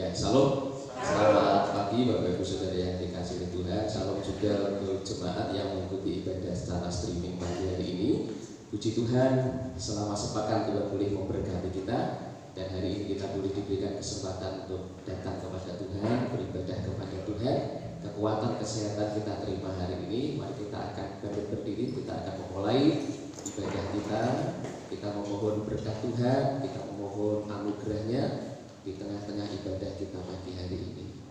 Haleluya. Salam. Selamat pagi Bapak Ibu Saudara yang dikasihi oleh Tuhan. Salam juga untuk jemaat yang mengikuti ibadah secara streaming pagi hari ini. Puji Tuhan, selama sepekan Tuhan boleh memberkati kita, dan hari ini kita boleh diberikan kesempatan untuk datang kepada Tuhan, beribadah kepada Tuhan. Kekuatan kesehatan kita terima hari ini. Mari kita akan berdiri, kita akan memulai ibadah kita. Kita memohon berkat Tuhan, kita memohon anugerahnya di tengah-tengah ibadah kita pagi hari ini.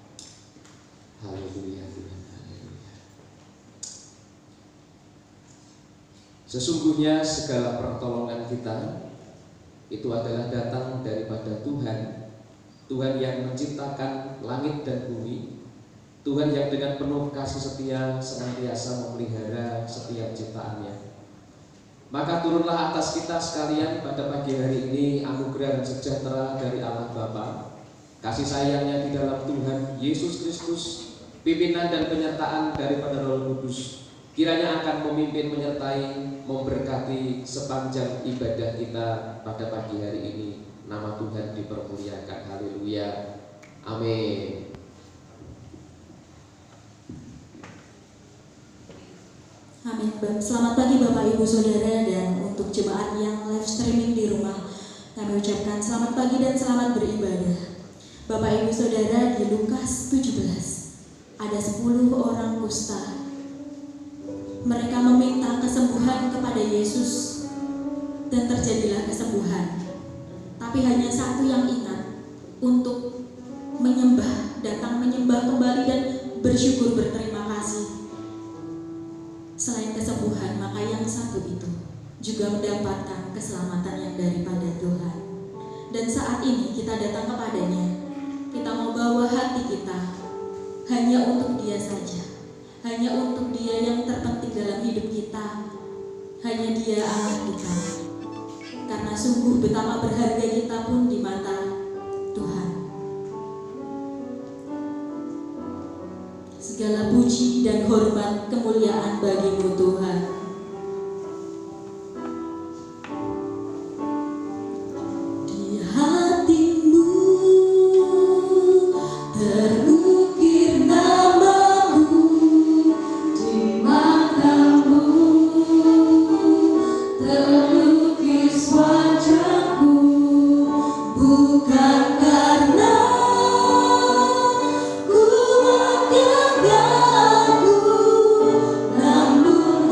Haleluya Tuhan, haleluya. Sesungguhnya segala pertolongan kita itu adalah datang daripada Tuhan. Tuhan yang menciptakan langit dan bumi, Tuhan yang dengan penuh kasih setia senantiasa memelihara setiap ciptaannya. Maka turunlah atas kita sekalian pada pagi hari ini anugerah dan sejahtera dari Allah Bapa, kasih sayangnya di dalam Tuhan Yesus Kristus, pimpinan dan penyertaan daripada Roh Kudus, kiranya akan memimpin, menyertai, memberkati sepanjang ibadah kita pada pagi hari ini. Nama Tuhan dipermuliakan. Haleluya. Amin. Amin. Selamat pagi Bapak Ibu Saudara, dan untuk jemaat yang live streaming di rumah, kami ucapkan selamat pagi dan selamat beribadah. Bapak Ibu Saudara, di Lukas 17 ada 10 orang kusta. Mereka meminta kesembuhan kepada Yesus dan terjadilah kesembuhan. Tapi hanya satu yang ingat untuk menyembah, datang menyembah kembali dan bersyukur, berterima kasih. Selain kesembuhan, maka yang satu itu juga mendapatkan keselamatan yang daripada Tuhan. Dan saat ini kita datang kepadanya, kita mau bawa hati kita hanya untuk Dia saja, hanya untuk Dia yang terpenting dalam hidup kita, hanya Dia Allah kita. Karena sungguh betapa berharga kita pun di mata Tuhan. Segala puji dan hormat kemuliaan bagi-Mu Tuhan. Di hatimu terukir namamu, di matamu terlukis wajahku, bukan karena namun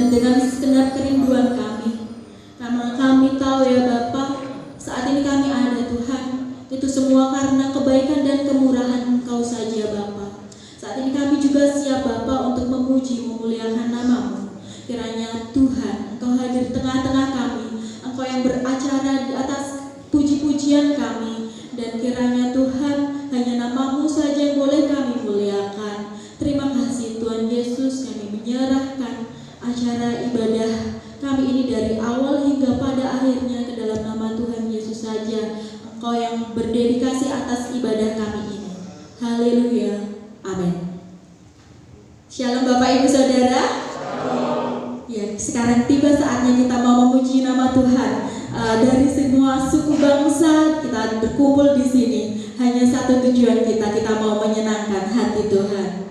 dan dengan segenap kerinduan kami. Karena kami tahu ya Bapa, saat ini kami ada Tuhan, itu semua karena kebaikan dan kemurahan Engkau saja Bapa. Saat ini kami juga siap Bapa untuk memuji, memuliakan nama-Mu. Kiranya Tuhan, Engkau hadir di tengah-tengah kami, Engkau yang beracara di atas puji-pujian kami, dan kiranya Tuhan, hanya nama-Mu saja yang boleh kami muliakan. Terima kasih Tuhan Yesus, kami menyerahkan acara ibadah kami ini dari awal hingga pada akhirnya ke dalam nama Tuhan Yesus saja. Engkau yang berdedikasi atas ibadah kami ini. Haleluya. Amin. Shalom Bapak Ibu Saudara. Ya, sekarang tiba saatnya kita mau memuji nama Tuhan. Dari semua suku bangsa kita berkumpul di sini. Hanya satu tujuan kita mau menyenangkan hati Tuhan.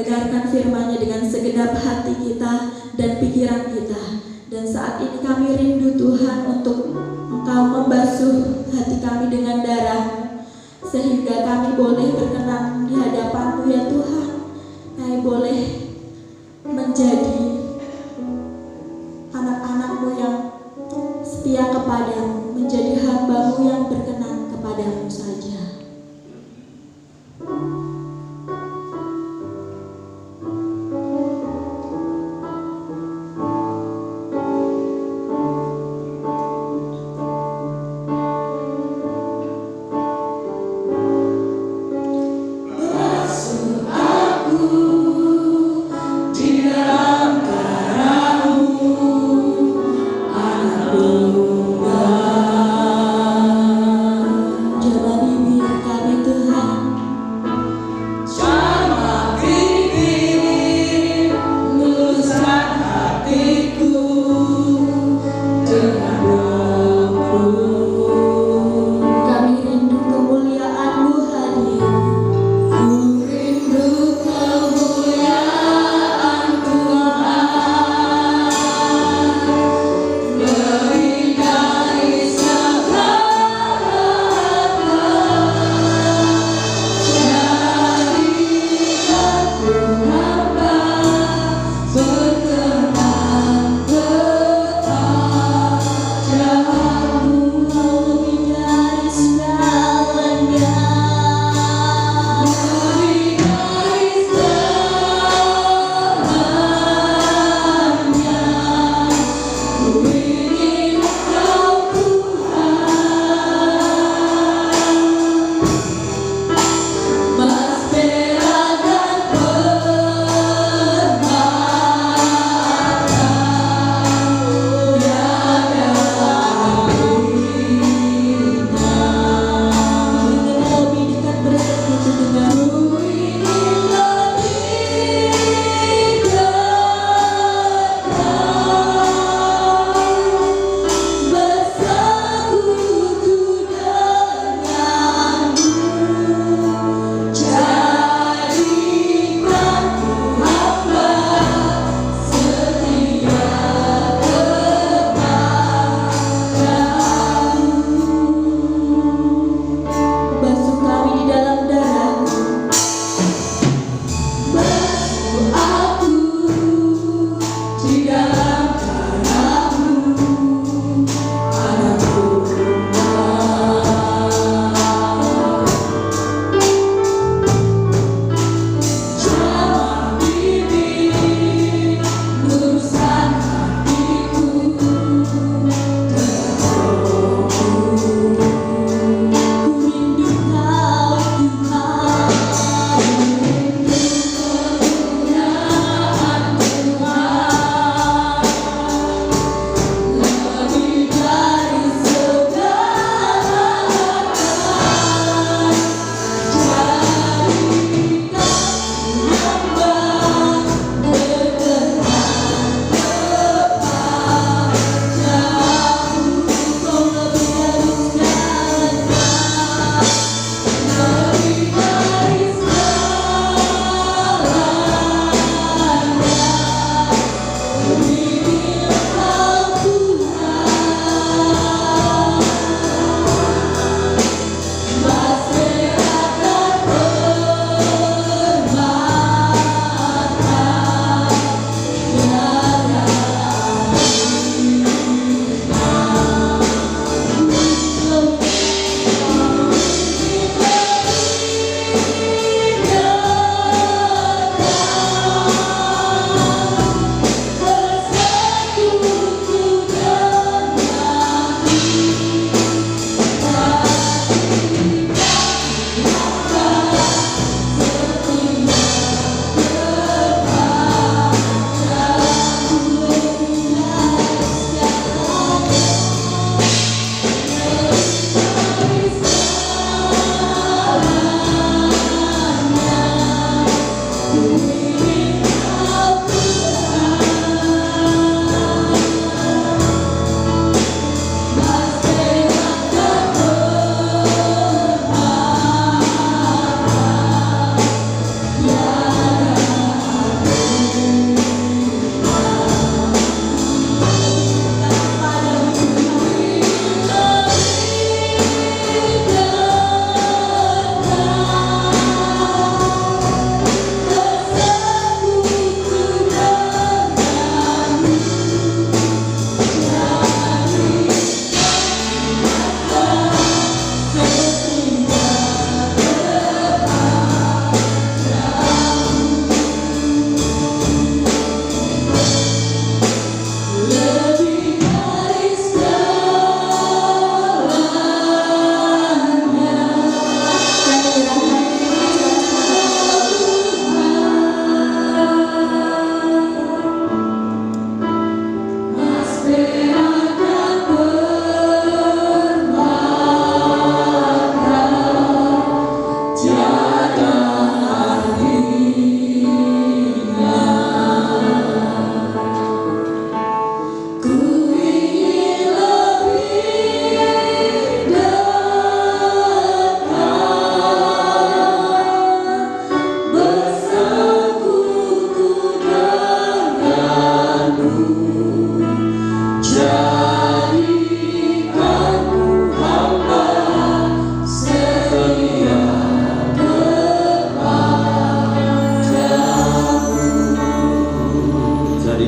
mendengarkan firman-Nya dengan segenap hati kita dan pikiran kita. Dan saat ini kami rindu Tuhan untuk Engkau membasuh hati kami dengan darah, sehingga kami boleh berkenan di hadapan-Mu ya Tuhan. Kami kami boleh menjadi anak-anak-Mu yang setia kepadamu, menjadi hamba-Mu yang berkenan kepadamu saja. Jaba bibir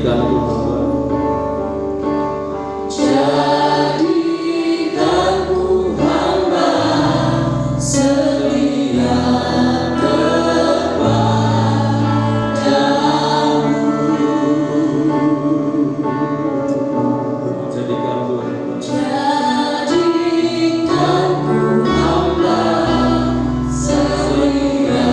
jadikanku hamba. Jadikanku hamba setia kepadamu. Jadikanku Jadikanku hamba setia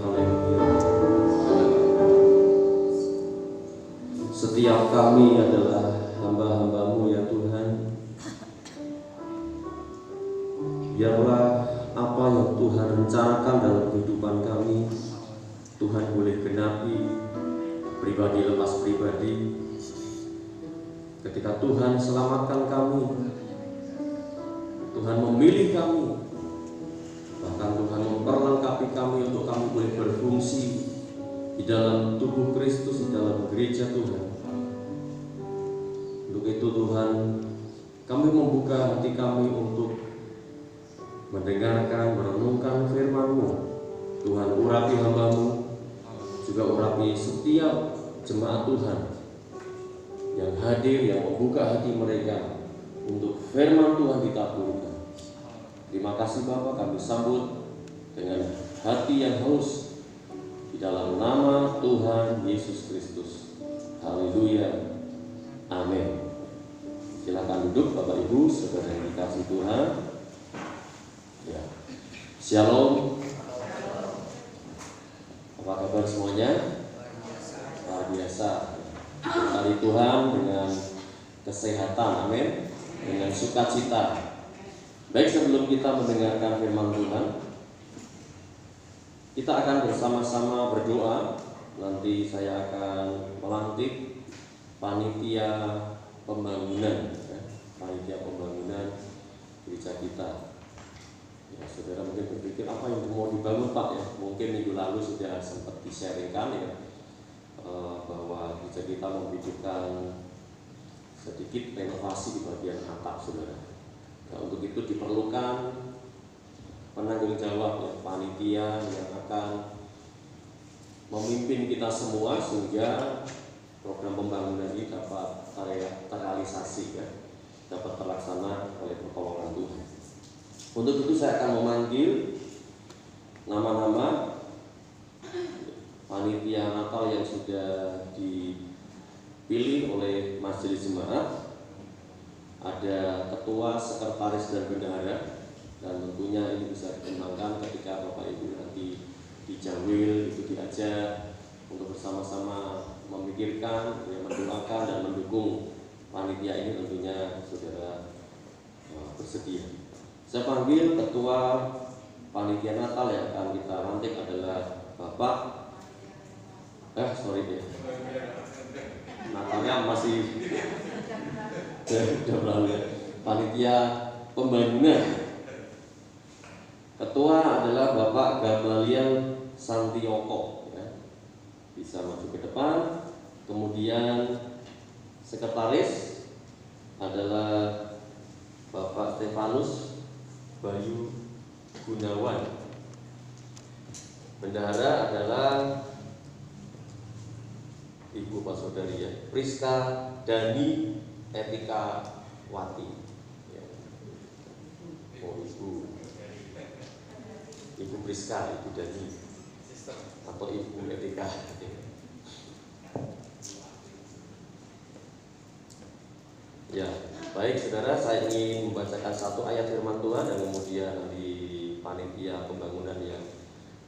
haleluya. Setiap kami adalah hamba-hamba-Mu ya Tuhan. Biarlah apa yang Tuhan rencanakan dalam kehidupan kami, Tuhan boleh genapi pribadi lepas pribadi. Ketika Tuhan selamatkan kami, Tuhan memilih kami, bahkan Tuhan memperlengkapi kami untuk kami boleh berfungsi di dalam tubuh Kristus, di dalam gereja Tuhan. Untuk itu Tuhan, kami membuka hati kami untuk mendengarkan, merenungkan firman-Mu. Tuhan, urapi hamba-Mu, juga urapi setiap jemaat Tuhan yang hadir, yang membuka hati mereka untuk firman Tuhan ditaburkan. Terima kasih Bapa, kami sambut dengan hati yang haus di dalam nama Tuhan Yesus Kristus. Haleluya. Amin. Silakan duduk Bapak Ibu, saudara yang dikasihi Tuhan. Ya. Shalom. Apa kabar semuanya? Luar biasa. Berkali Tuhan dengan kesehatan, amin. Dengan sukacita. Baik, sebelum kita mendengarkan firman Tuhan, kita akan bersama-sama berdoa. Nanti saya akan melantik panitia pembangunan, ya. Panitia pembangunan gereja kita. Ya, saudara mungkin berpikir apa yang mau dibangun Pak ya? Mungkin minggu lalu sudah sempat di-sharingkan ya, bahwa gereja kita membutuhkan sedikit renovasi di bagian atap, saudara. Nah, untuk itu diperlukan penanggung jawab ya, panitia yang akan memimpin kita semua sehingga program pembangunan ini dapat terrealisasi ya, dapat terlaksana oleh pertolongan Tuhan. Untuk itu saya akan memanggil nama-nama panitia Natal yang sudah dipilih oleh majelis jemaat. Ada ketua, sekretaris, dan bendahara, dan tentunya ini bisa dikembangkan ketika Bapak Ibu nanti dijawil, itu diajak untuk bersama-sama memikirkan, mendoakan dan mendukung panitia ini. Tentunya saudara bersedia. Saya panggil ketua panitia Natal yang akan kita lantik adalah Bapak sorry deh, Natalnya masih sudah berlalu ya. Panitia pembangunan, ketua adalah Bapak Gamaliel Santioko ya. Bisa maju ke depan. Kemudian sekretaris adalah Bapak Stefanus Bayu Gunawan. Bendahara adalah Ibu Pak Saudari ya, Priska Dani Etika Wati ya. Oh, Ibu Priska, Ibu Dani atau Ibu Etika. Ya, baik saudara, saya ingin membacakan satu ayat firman Tuhan dan kemudian di panitia pembangunan yang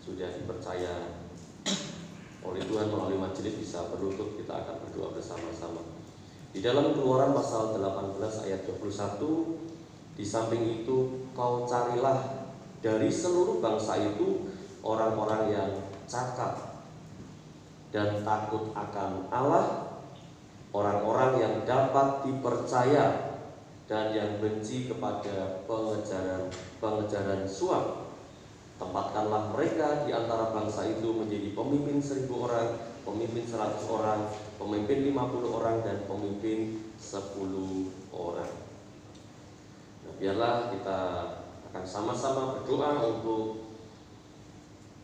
sudah dipercaya oleh Tuhan melalui majelis bisa berlutut, kita akan berdoa bersama-sama. Di dalam Keluaran pasal 18 ayat 21, di samping itu kau carilah dari seluruh bangsa itu orang-orang yang cakap dan takut akan Allah, orang-orang yang dapat dipercaya dan yang benci kepada pengejaran suap. Tempatkanlah mereka di antara bangsa itu menjadi pemimpin 1000 orang, pemimpin 100 orang, pemimpin 50 orang, dan pemimpin 10 orang. biarlah kita akan sama-sama berdoa untuk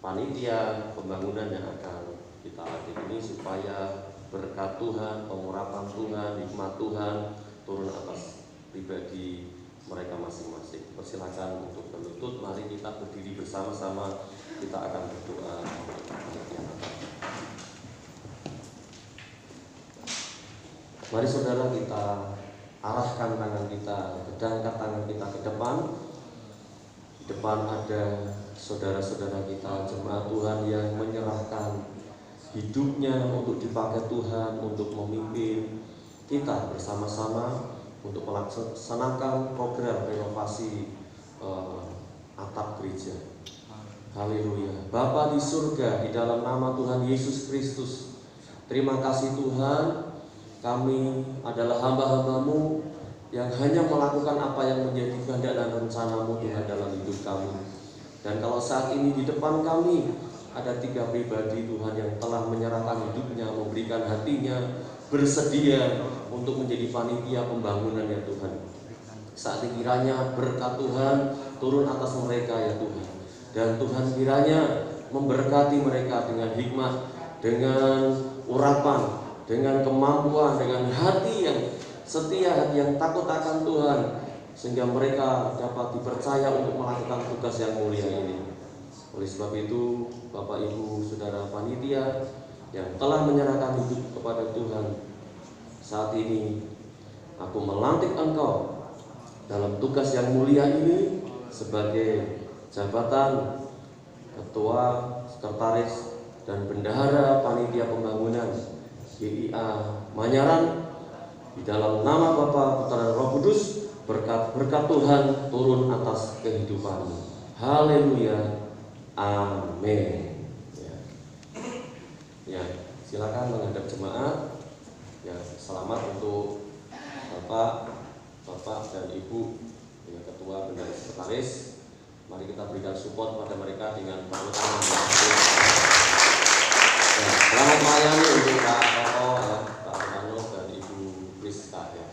panitia pembangunan yang akan kita latih ini, supaya berkat Tuhan, pengurapan Tuhan, hikmat Tuhan turun atas pribadi mereka masing-masing. Persilakan untuk berlutut, mari kita berdiri bersama-sama, kita akan berdoa. Mari saudara, kita arahkan tangan kita, angkat tangan kita ke depan. Di depan ada saudara-saudara kita, jemaat Tuhan yang menyerahkan hidupnya untuk dipakai Tuhan, untuk memimpin kita bersama-sama untuk melaksanakan program renovasi atap gereja. Haleluya. Bapa di surga, di dalam nama Tuhan Yesus Kristus, terima kasih Tuhan, kami adalah hamba-hamba-Mu yang hanya melakukan apa yang menjadi kehendak dan rencana-Mu Tuhan dalam hidup kami. Dan kalau saat ini di depan kami ada 3 pribadi Tuhan yang telah menyerahkan hidupnya, memberikan hatinya, bersedia untuk menjadi panitia pembangunan ya Tuhan. Saat ini kiranya berkat Tuhan turun atas mereka ya Tuhan. Dan Tuhan kiranya memberkati mereka dengan hikmat, dengan urapan, dengan kemampuan, dengan hati yang setia, hati yang takut akan Tuhan, sehingga mereka dapat dipercaya untuk melakukan tugas yang mulia ini. Oleh sebab itu, Bapak Ibu Saudara panitia yang telah menyerahkan hidup kepada Tuhan, saat ini aku melantik engkau dalam tugas yang mulia ini sebagai jabatan ketua, sekretaris, dan bendahara panitia pembangunan GIA Manyaran. Di dalam nama Bapa, Putra, dan Roh Kudus, berkat Tuhan turun atas kehidupanmu. Haleluya. Amin. Ya, silakan menghadap jemaat. Ya, selamat untuk Bapak dan Ibu, ya, Ketua, Bendahara, Sekretaris. Mari kita berikan support pada mereka dengan tepuk tangan. Ya, selamat melayani untuk Pak Toto, ya, Pak Rano, dan Ibu Priska. Ya,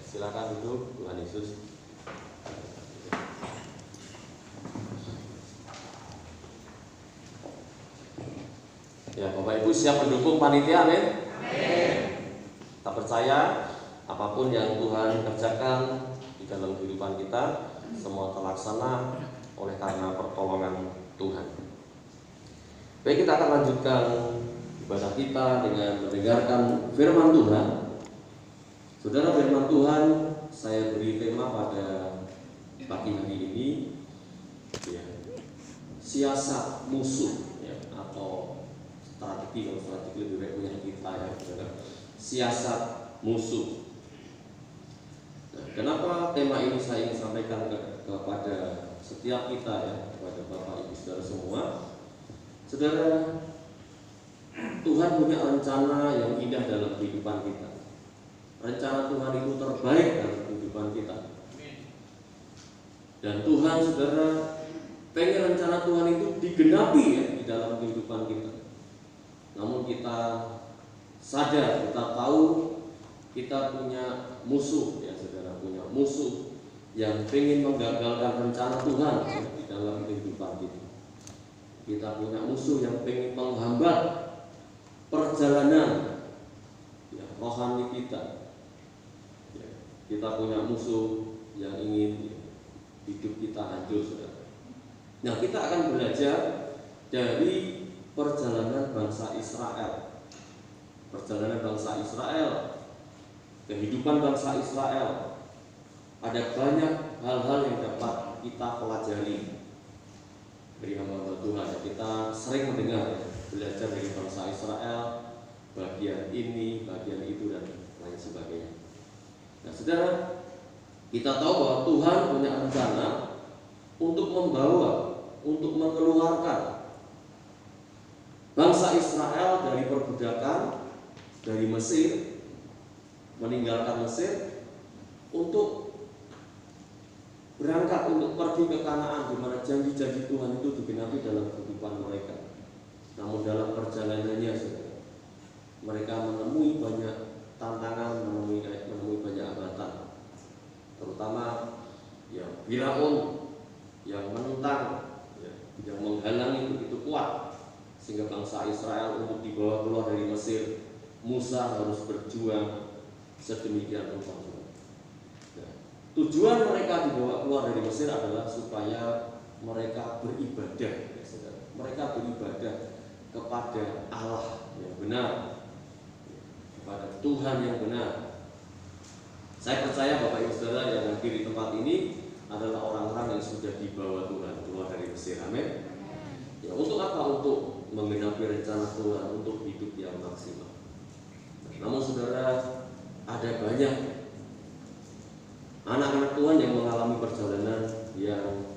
silakan duduk. Tuhan Yesus. Ya, Bapak Ibu siap mendukung panitia, amin? Kita percaya apapun yang Tuhan kerjakan di dalam kehidupan kita, semua terlaksana oleh karena pertolongan Tuhan. Baik, kita akan lanjutkan ibadah kita dengan mendengarkan firman Tuhan. Saudara, firman Tuhan saya beri tema pada pagi hari ini, ya, siasat musuh, ya, atau strategi, kalau strategi lebih baik punya kita, ya, saudara. Siasat musuh. Nah, kenapa tema ini saya ingin sampaikan kepada setiap kita, ya, kepada Bapak Ibu Saudara semua. Saudara, Tuhan punya rencana yang indah dalam kehidupan kita. Rencana Tuhan itu terbaik dalam kehidupan kita. Dan Tuhan, saudara, pengen rencana Tuhan itu digenapi, ya, di dalam kehidupan kita. Namun kita sadar, kita tahu kita punya musuh, ya saudara, punya musuh yang ingin menggagalkan rencana Tuhan, ya, di dalam kehidupan kita. Kita punya musuh yang ingin menghambat perjalanan, ya, rohani kita. Ya, kita punya musuh yang ingin, ya, hidup kita hancur, saudara. Nah, kita akan belajar dari perjalanan bangsa Israel. Perjalanan bangsa Israel, kehidupan bangsa Israel. Ada banyak hal-hal yang dapat kita pelajari dari hamba Tuhan. Kita sering mendengar, ya, belajar dari bangsa Israel, bagian ini, bagian itu, dan lain sebagainya. Nah, saudara, kita tahu bahwa Tuhan punya rencana untuk membawa, untuk mengeluarkan bangsa Israel dari perbudakan, dari Mesir, meninggalkan Mesir, untuk berangkat, untuk pergi ke Kanaan, di mana janji-janji Tuhan itu digenapi dalam kehidupan mereka. Namun dalam perjalanannya, saudara, mereka menemui banyak tantangan, menemui banyak hambatan, terutama Firaun yang menentang, ya, yang menghalangi begitu kuat sehingga bangsa Israel untuk dibawa keluar dari Mesir, Musa harus berjuang sedemikian rupa. Nah, tujuan mereka dibawa keluar dari Mesir adalah supaya mereka beribadah, ya, saudara. Mereka beribadah kepada Allah yang benar, kepada Tuhan yang benar. Saya percaya Bapak Ibu Saudara yang hadir di tempat ini adalah orang-orang yang sudah dibawa Tuhan keluar dari Mesir. Amin. Ya, untuk apa? Untuk menggenapi rencana Tuhan, untuk hidup yang maksimal. Namun saudara, ada banyak anak-anak Tuhan yang mengalami perjalanan yang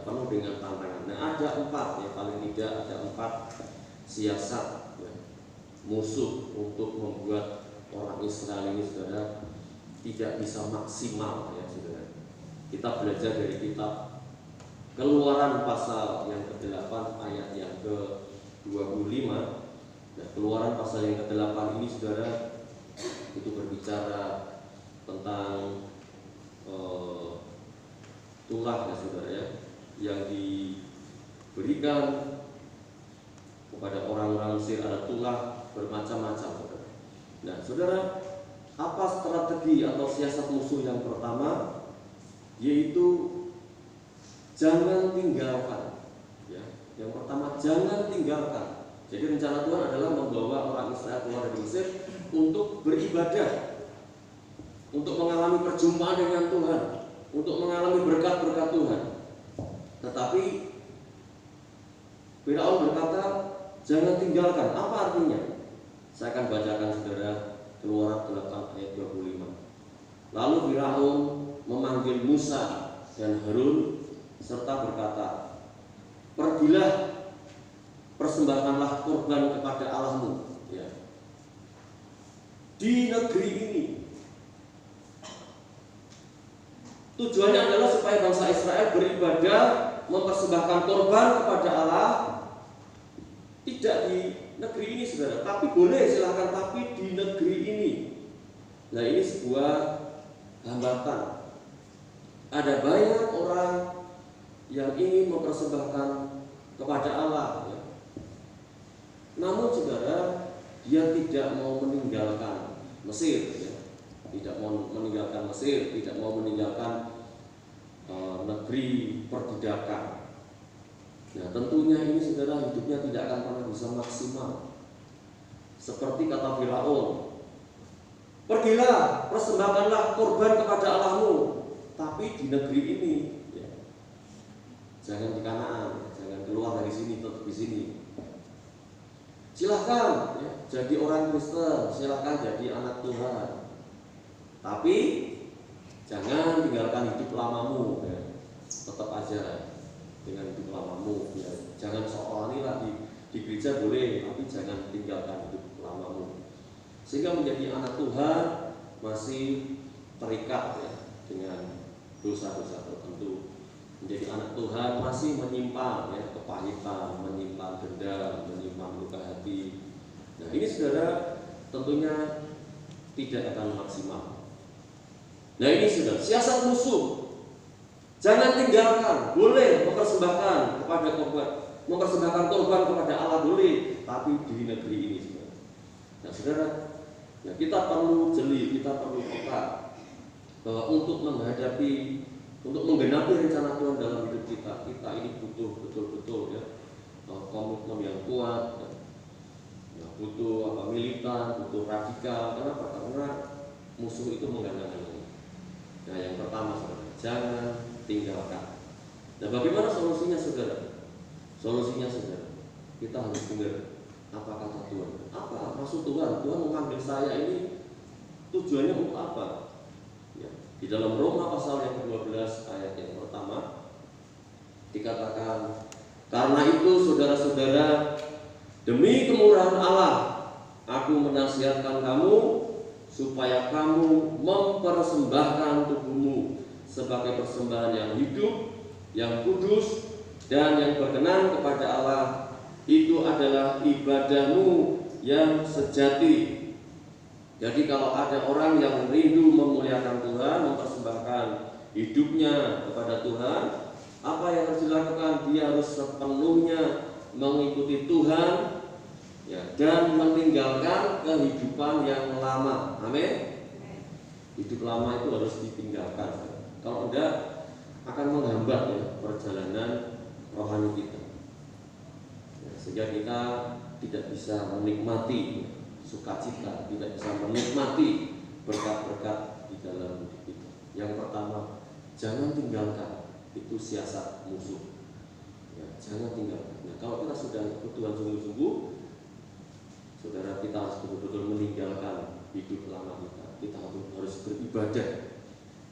penuh dengan tantangan. Nah, ada 4, ya paling tidak ada 4 siasat, ya, musuh untuk membuat orang Israel ini, saudara, tidak bisa maksimal, ya saudara. Kita belajar dari kitab Keluaran pasal yang ke-8 ayat yang ke-25. Nah, Keluaran pasal yang ke-8 ini, saudara, itu berbicara tentang tulah, ya saudara, ya, yang diberikan kepada orang-orang Mesir. Ada tulah bermacam-macam, saudara. Nah, saudara, apa strategi atau siasat musuh yang pertama? Yaitu jangan tinggalkan, ya. Yang pertama, jangan tinggalkan. Jadi rencana Tuhan adalah membawa orang Israel keluar dari Mesir untuk beribadah, untuk mengalami perjumpaan dengan Tuhan, untuk mengalami berkat-berkat Tuhan. Tetapi Firaun berkata, jangan tinggalkan. Apa artinya? Saya akan bacakan, saudara, Keluaran 8 ayat 25. Lalu Firaun memanggil Musa dan Harun serta berkata, pergilah, persembahkanlah korban kepada Allahmu, ya, di negeri ini. Tujuannya adalah supaya bangsa Israel beribadah, mempersembahkan korban kepada Allah, tidak di negeri ini, saudara. Tapi boleh, silahkan, tapi di negeri ini. Nah, ini sebuah hambatan. Ada banyak orang yang ingin mempersembahkan kepada Allah, ya. Namun saudara, dia tidak mau meninggalkan Mesir, ya. Tidak mau meninggalkan Mesir, tidak mau meninggalkan negeri perbudakan. Nah, tentunya ini, saudara, hidupnya tidak akan pernah bisa maksimal. Seperti kata Firaun, pergilah, persembahkanlah korban kepada Allahmu, tapi di negeri ini, ya. Jangan di Kanaan, jangan keluar dari sini, tetap di sini. Silahkan, ya, jadi orang Kristen, silahkan jadi anak Tuhan, tapi jangan tinggalkan hidup lamamu, ya. Tetap aja dengan hidup lamamu, ya. Jangan seolah ini lagi di gereja boleh, tapi jangan tinggalkan hidup lamamu. Sehingga menjadi anak Tuhan masih terikat, ya, dengan dosa-dosa tertentu. Menjadi anak Tuhan masih menyimpan, ya, kepahitan, menyimpan dendam, menyimpan luka hati. Nah, ini, saudara, tentunya tidak akan maksimal. Nah, ini, saudara, siasat musuh. Jangan tinggalkan, boleh mempersembahkan kepada korban, mempersembahkan korban kepada Allah boleh, tapi di negeri ini, saudara. Nah, saudara, ya, kita perlu jeli, kita perlu peka bahwa untuk menghadapi, untuk menggenapi rencana Tuhan dalam hidup kita, kita ini butuh betul-betul, ya, komitmen yang kuat, ya, butuh militan, butuh radikal. Kenapa? Karena musuh itu menghalang-halangi. Nah, yang pertama, saudara, jangan tinggalkan. Nah, bagaimana solusinya, saudara? Solusinya, saudara, kita harus dengar apa kata Tuhan. Apa maksud Tuhan? Tuhan memanggil saya ini tujuannya untuk apa? Ya, di dalam Roma pasal yang ke-12 ayat yang pertama dikatakan, karena itu saudara-saudara, demi kemurahan Allah, aku menasihatkan kamu supaya kamu mempersembahkan tubuhmu sebagai persembahan yang hidup, yang kudus, dan yang berkenan kepada Allah. Itu adalah ibadahmu yang sejati. Jadi kalau ada orang yang rindu memuliakan Tuhan, mempersembahkan hidupnya kepada Tuhan, apa yang harus dilakukan? Dia harus sepenuhnya mengikuti Tuhan, ya, dan meninggalkan kehidupan yang lama. Amin. Hidup lama itu harus ditinggalkan. Kalau tidak akan menghambat ya perjalanan rohani kita. Ya, sehingga kita tidak bisa menikmati sukacita, tidak bisa menikmati berkat-berkat di dalam hidup kita. Yang pertama, jangan tinggalkan, itu siasat musuh. Ya, jangan tinggalkan. Nah, kalau kita sudah ikut Tuhan sungguh-sungguh, saudara, kita harus betul-betul meninggalkan hidup lama kita. Kita harus beribadah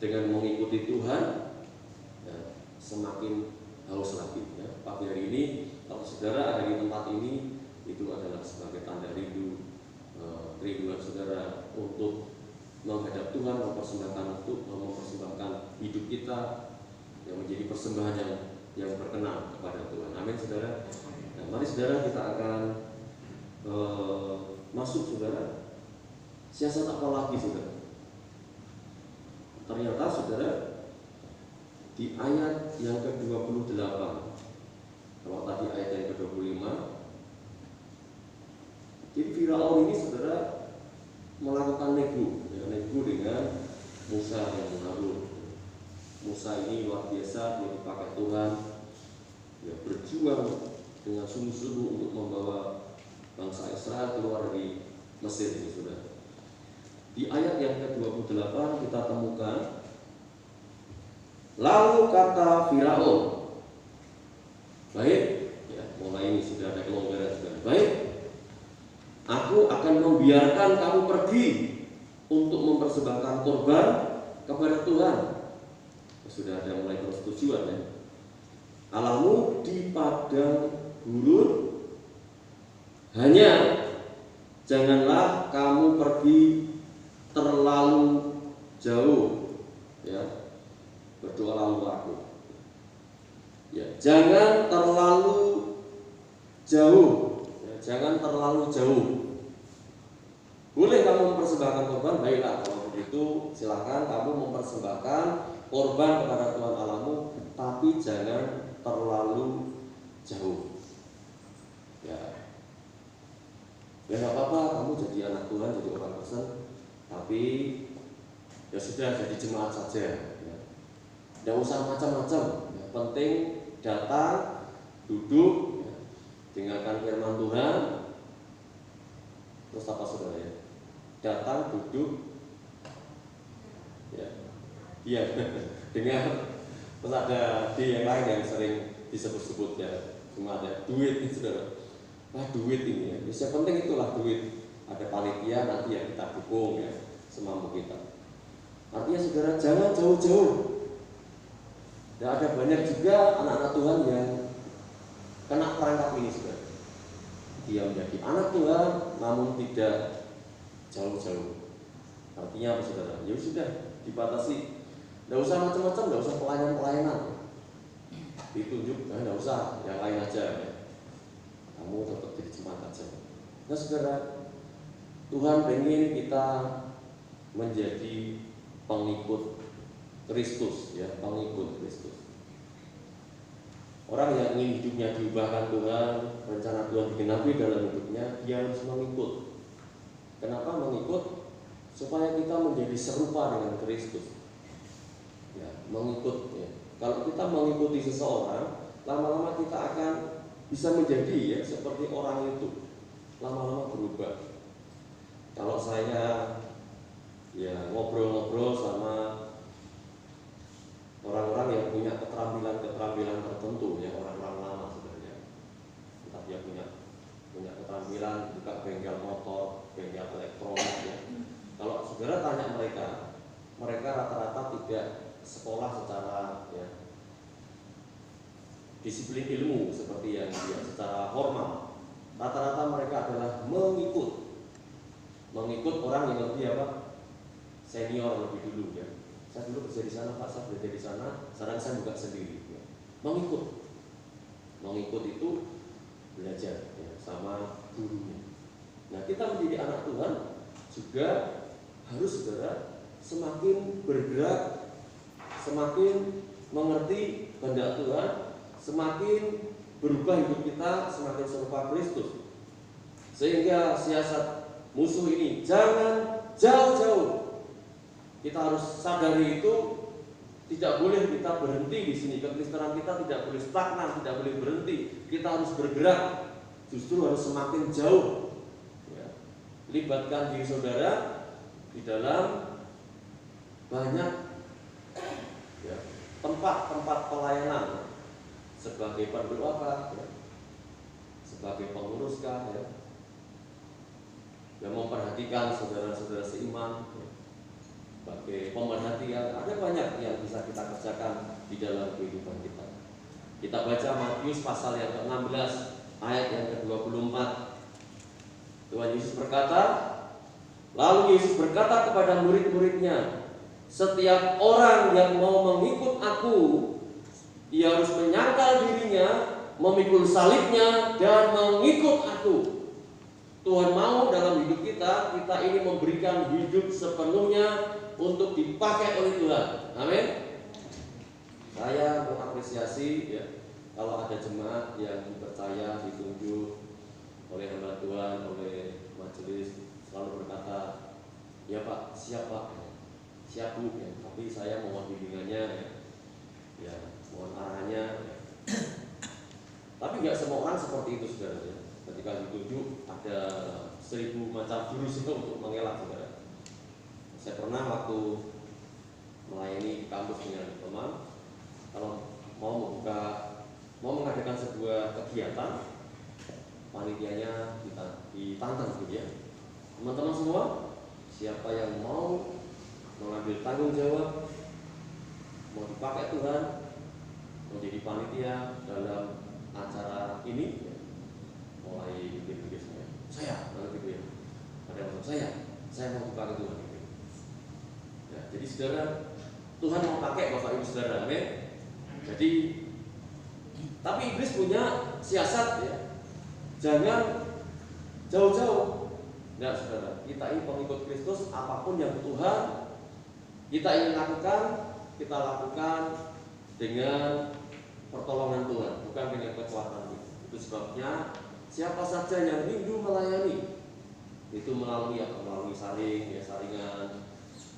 dengan mengikuti Tuhan, ya, semakin haus lagi. Ya. Pagi hari ini, kalau saudara ada di tempat ini, itu adalah sebagai tanda kerinduan saudara untuk menghadap Tuhan, mempersembahkan hidup kita yang menjadi persembahan yang berkenan kepada Tuhan. Amin, saudara. Nah, mari saudara kita akan masuk, saudara. Siasat apa lagi, saudara? Ternyata, saudara, di ayat yang ke-28, kalau tadi ayat yang ke-25, jadi Firaun ini, saudara, melakukan nego dengan Musa yang Harun. Musa ini luar biasa, dia dipakai Tuhan, ya, berjuang dengan sungguh-sungguh untuk membawa bangsa Israel keluar dari Mesir ini, saudara. Di ayat yang ke-28 kita temukan, lalu kata Firaun, baik, ya, mulai ini sudah ada kelonggaran, saudara. Baik, aku akan membiarkan kamu pergi untuk mempersembahkan korban kepada Tuhan. Sudah ada mulai persetujuan, ya. Allahmu di padang gurun, hanya janganlah kamu pergi terlalu jauh, ya. Berdoalah aku, ya, jangan terlalu jauh, ya, jangan terlalu jauh. Boleh kamu mempersembahkan korban, baiklah, kalau begitu silakan kamu mempersembahkan korban kepada Tuhan Allahmu, tapi jangan terlalu jauh. Ya, ya nggak apa-apa, kamu jadi anak Tuhan, jadi orang Kristen, tapi ya sudah jadi jemaat saja. Ya. Nggak usah macam-macam. Ya, penting datang, duduk, ya, dengarkan firman Tuhan. Terus apa, saudara, ya? Datang, duduk, ya, iya, dengar. Terus ada di yang lain yang sering disebut-sebut, ya, cuma ada duit itu, saudara. Wah, duit ini, ya. Yang penting itulah duit. Ada panitia nanti yang kita dukung, ya, semampu kita. Artinya, saudara, jangan jauh-jauh. Dan ada banyak juga anak-anak Tuhan yang kena perangkap ini, saudara. Dia menjadi anak Tuhan, namun tidak jauh-jauh. Artinya apa, saudara? Ya sudah, dibatasi. Tidak usah macam-macam, tidak usah pelayanan. Ditunjuk, tidak usah, yang lain aja, ya. Kamu tetap jadi jemaat aja. Nah, saudara, Tuhan ingin kita menjadi pengikut Kristus, ya, pengikut Kristus. Orang yang ingin hidupnya diubahkan Tuhan, rencana Tuhan digenapi dalam hidupnya, dia harus mengikut. Kenapa mengikut? Supaya kita menjadi serupa dengan Kristus. Ya, mengikut, ya. Kalau kita mengikuti seseorang, lama-lama kita akan bisa menjadi, ya, seperti orang itu. Lama-lama berubah. Kalau saya, ya, ngobrol-ngobrol sama orang-orang yang punya keterampilan tertentu, ya, orang-orang lama sebenarnya. Entah dia punya keterampilan buka bengkel motor, bengkel elektronik, ya. Kalau saudara tanya mereka rata-rata tidak sekolah secara, ya, disiplin ilmu seperti yang dia secara formal. Rata-rata mereka adalah mengikut orang yang lebih apa? Senior lebih dulu, ya. Saya dulu kerja di sana, Pak, saya belajar di sana, sekarang saya buka sendiri, ya. Mengikut itu belajar, ya, sama gurunya. Nah, kita menjadi anak Tuhan juga harus, saudara, semakin bergerak semakin mengerti kehendak Tuhan, semakin berubah hidup kita, semakin serupa Kristus. Sehingga siasat musuh ini jangan jauh-jauh. Kita harus sadari itu, tidak boleh kita berhenti di sini. Kekristenan kita tidak boleh stagnan, tidak boleh berhenti. Kita harus bergerak, justru harus semakin jauh. Ya. Libatkan diri saudara di dalam banyak ya, tempat-tempat pelayanan, sebagai pendoa kah, ya, sebagai pengurus kah, ya, yang memperhatikan saudara-saudara seiman, ya, sebagai pemerhati. Ada banyak yang bisa kita kerjakan di dalam kehidupan kita. Kita baca Matius pasal yang ke-16 ayat yang ke-24. Tuhan Yesus berkata, lalu Yesus berkata kepada murid-muridnya, setiap orang yang mau mengikut aku, ia harus menyangkal dirinya, memikul salibnya, dan mengikut aku. Tuhan mau dalam hidup kita ini memberikan hidup sepenuhnya untuk dipakai oleh Tuhan. Amin. Saya mengapresiasi ya, kalau ada jemaat yang dipercaya, ditunjuk oleh hamba Tuhan, oleh majelis, selalu berkata, ya Pak, siap Pak, siap Bu, ya. Tapi saya mohon bimbingannya, ya mohon arahannya. Ya. Tapi nggak semua orang seperti itu, saudara. Ya. Ketika ditunjuk ada 1000 macam jurus itu untuk mengelak, saudara. Saya pernah waktu melayani kampus dengan teman, kalau mau mengadakan sebuah kegiatan, panitianya ditantang gitu ya. Teman-teman semua, siapa yang mau mengambil tanggung jawab, mau dipakai Tuhan, menjadi panitia dalam acara ini, ya, mulai bikin semua. Saya, gitu ya. Ada yang saya mau dipakai Tuhan. Gitu. Ya, jadi saudara, Tuhan mau pakai Bapak Ibu saudara, amin. Jadi, tapi iblis punya siasat ya. Jangan jauh-jauh. Nah, saudara, kita ini pengikut Kristus, apapun yang Tuhan kita ingin lakukan, kita lakukan dengan pertolongan Tuhan, bukan dengan kekuatan kita. Itu sebabnya siapa saja yang rindu melayani, itu melalui apa? Melalui saringan,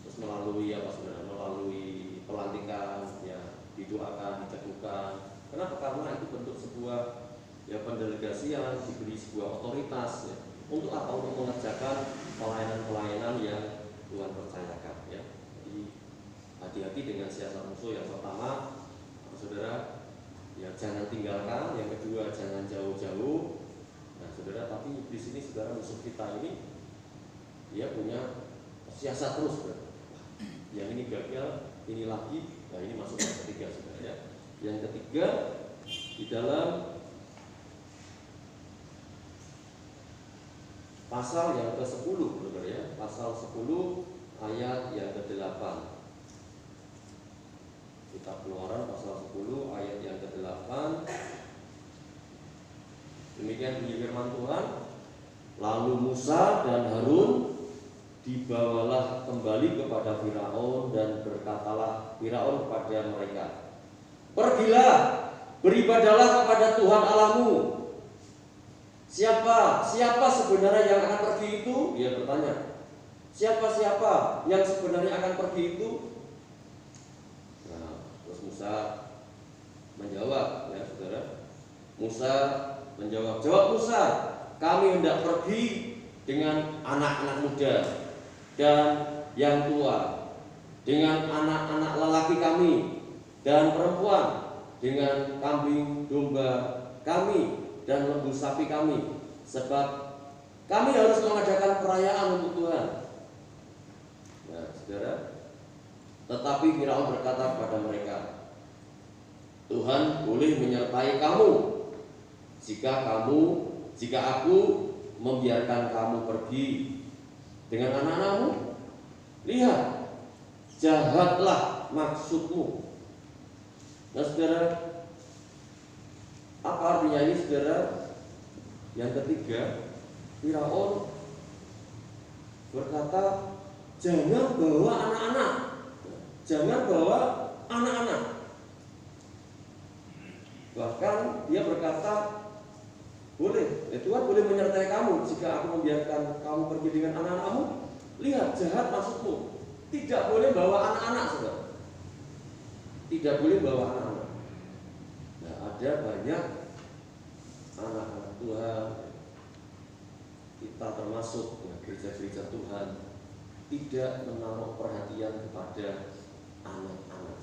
terus melalui apa saudara? Melalui pelantikan, ya, didoakan, diteguhkan. Kenapa? Karena itu bentuk sebuah ya pendelegasian, diberi sebuah otoritas ya. Untuk apa? Untuk mengerjakan pelayanan-pelayanan yang Tuhan percayakan ya. Jadi hati-hati dengan siasat musuh. Yang pertama, saudara, ya jangan tinggalkan. Yang kedua, jangan jauh-jauh. Nah, saudara, tapi di sini saudara, musuh kita ini dia punya siasat terus, saudara. Yang ini gagal, ini lagi. Nah, ini masuk yang ketiga, saudara ya. Yang ketiga, di dalam pasal yang ke-10, saudara ya, pasal 10 ayat yang ke-8. Kitab Keluaran pasal 10 ayat yang ke-8. Demikian bunyi firman Tuhan. Lalu Musa dan Harun dibawalah kembali kepada Firaun, dan berkatalah Firaun kepada mereka, pergilah, beribadahlah kepada Tuhan Allahmu. Siapa sebenarnya yang akan pergi itu? Dia bertanya. Siapa yang sebenarnya akan pergi itu? Nah, terus Musa menjawab, ya saudara. Musa menjawab. Jawab Musa, kami hendak pergi dengan anak-anak muda dan yang tua, dengan anak-anak lelaki kami dan perempuan, dengan kambing domba kami dan lembu sapi kami, sebab kami harus mengadakan perayaan untuk Tuhan. Nah, saudara, tetapi Firaun berkata kepada mereka, Tuhan boleh menyertai kamu jika aku membiarkan kamu pergi dengan anak-anakmu. Lihat, jahatlah maksudmu. Nah, saudara, apa artinya ini, saudara? Yang ketiga, Firaun berkata, jangan bawa anak-anak, jangan bawa anak-anak. Bahkan dia berkata, boleh, Tuhan boleh menyertai kamu jika aku membiarkan kamu pergi dengan anak-anakmu. Lihat, jahat maksudmu. Tidak boleh bawa anak-anak, saudara. Tidak boleh bawa anak-anak. Nah, ada banyak anak-anak Tuhan, kita termasuk ya, gereja-gereja Tuhan, tidak menaruh perhatian kepada anak-anak.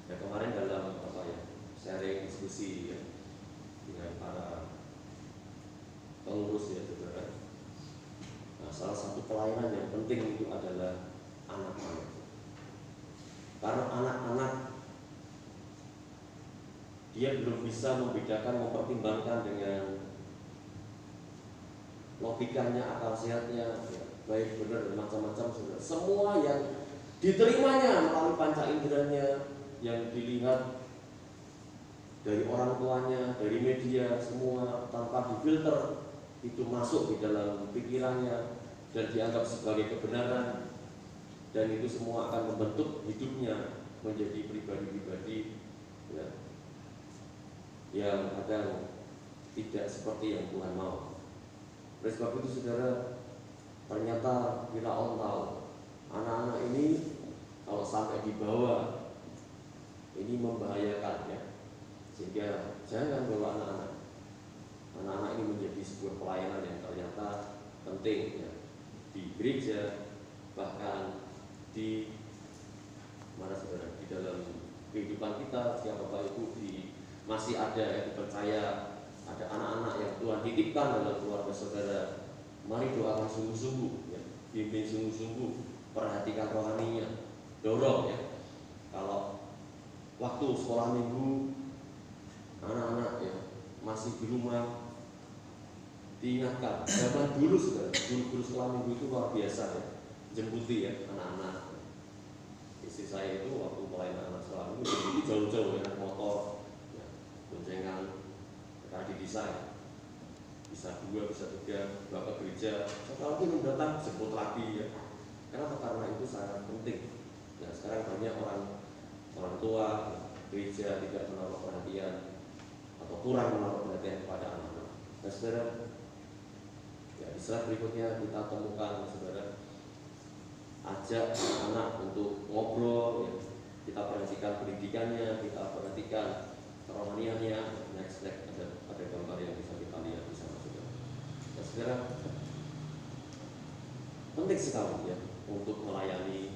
Ya, kemarin dalam sharing diskusi ya, dengan para pengurus ya, saudara. Nah, salah satu pelayanan yang penting itu adalah anak-anak. Karena anak-anak dia belum bisa membedakan, mempertimbangkan dengan logikanya, akal sehatnya, ya, baik benar dan macam-macam. Semua yang diterimanya melalui panca inderanya, yang dilihat dari orang tuanya, dari media, semua tanpa difilter itu masuk di dalam pikirannya dan dianggap sebagai kebenaran, dan itu semua akan membentuk hidupnya menjadi pribadi-pribadi ya, yang kadang tidak seperti yang Tuhan mau. Oleh sebab itu, saudara, ternyata Firaun tahu anak-anak ini kalau sampai dibawa ini membahayakan ya, sehingga jangan bawa anak-anak. Anak-anak ini menjadi sebuah pelayanan yang ternyata penting ya, di gereja, bahkan di mana, saudara, di dalam kehidupan kita. Setiap Bapak Ibu masih ada yang dipercaya, ada anak-anak yang Tuhan titipkan dalam keluarga saudara. Mari doakan sungguh-sungguh ya, bimbing sungguh-sungguh, perhatikan rohaninya, dorong ya. Kalau waktu sekolah minggu anak-anak ya masih di rumah, diingatkan. Zaman dulu, saudara, guru sekolah minggu itu luar biasa ya, jemputi ya anak-anak. Istri saya itu waktu pelayanan anak sekolah minggu jemputi jauh-jauh ya, naik motor ya, boncengan ke desa ya, bisa 2, bisa 3, bawa ke gereja. Setelah itu datang jemput lagi ya. Kenapa? Karena itu sangat penting. Nah, sekarang banyak orang tua gereja tidak menaruh perhatian atau kurang menaruh perhatian kepada anak-anak. Nah, saudara, ya di slide berikutnya kita temukan, saudara, ajak anak untuk ngobrol ya. Kita perhatikan pendidikannya, kita perhatikan kerohaniannya. Next ada gambar yang bisa kita lihat di sana, saudara. Nah, saudara, penting sekali ya untuk melayani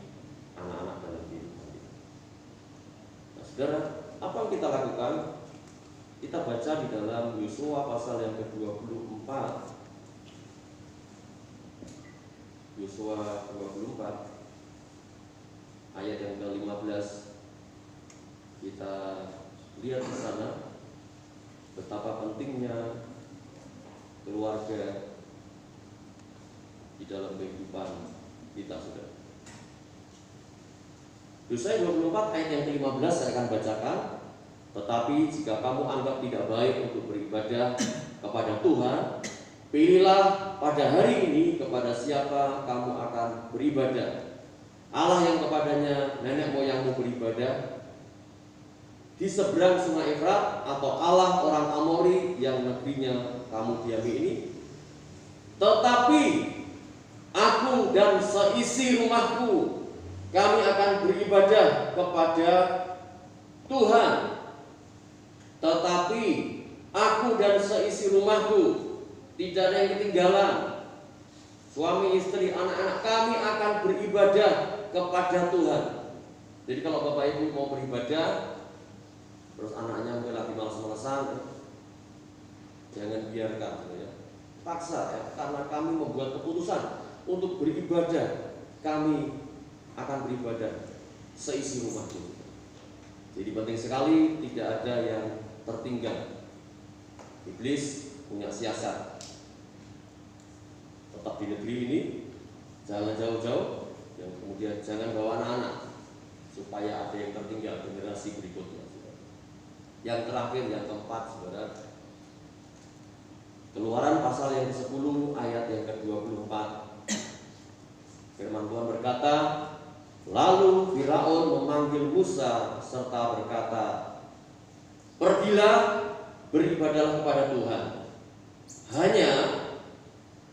anak-anak dalam kehidupan kita. Nah, saudara, apa yang kita lakukan? Kita baca di dalam Yosua pasal yang ke-24. Yosua 24 ayat yang ke-15. Kita lihat di sana betapa pentingnya keluarga di dalam kehidupan kita, saudara. Yosua 24 ayat yang ke-15 saya akan bacakan. Tetapi jika kamu anggap tidak baik untuk beribadah kepada Tuhan, pilihlah pada hari ini kepada siapa kamu akan beribadah. Allah yang kepadanya nenek moyangmu beribadah di seberang sungai Efrat, atau Allah orang Amori yang negerinya kamu diami ini. Tetapi aku dan seisi rumahku, kami akan beribadah kepada Tuhan. Tetapi aku dan seisi rumahku, tidak ada yang ketinggalan. Suami, istri, anak-anak kami akan beribadah kepada Tuhan. Jadi kalau Bapak Ibu mau beribadah, terus anaknya mungkin lagi malas-malasan, jangan biarkan ya. Paksa ya, karena kami membuat keputusan untuk beribadah, kami akan beribadah seisi rumahku. Jadi penting sekali, tidak ada yang tertinggal. Iblis punya siasat, tetap di negeri ini, jangan jauh-jauh, yang kemudian jangan bawa anak-anak, supaya ada yang tertinggal generasi berikutnya. Yang terakhir, yang keempat, saudara, Keluaran pasal yang ke-10 ayat yang ke-24. Firman Tuhan berkata, lalu Firaun memanggil Musa serta berkata, "Pergilah, beribadahlah kepada Tuhan. Hanya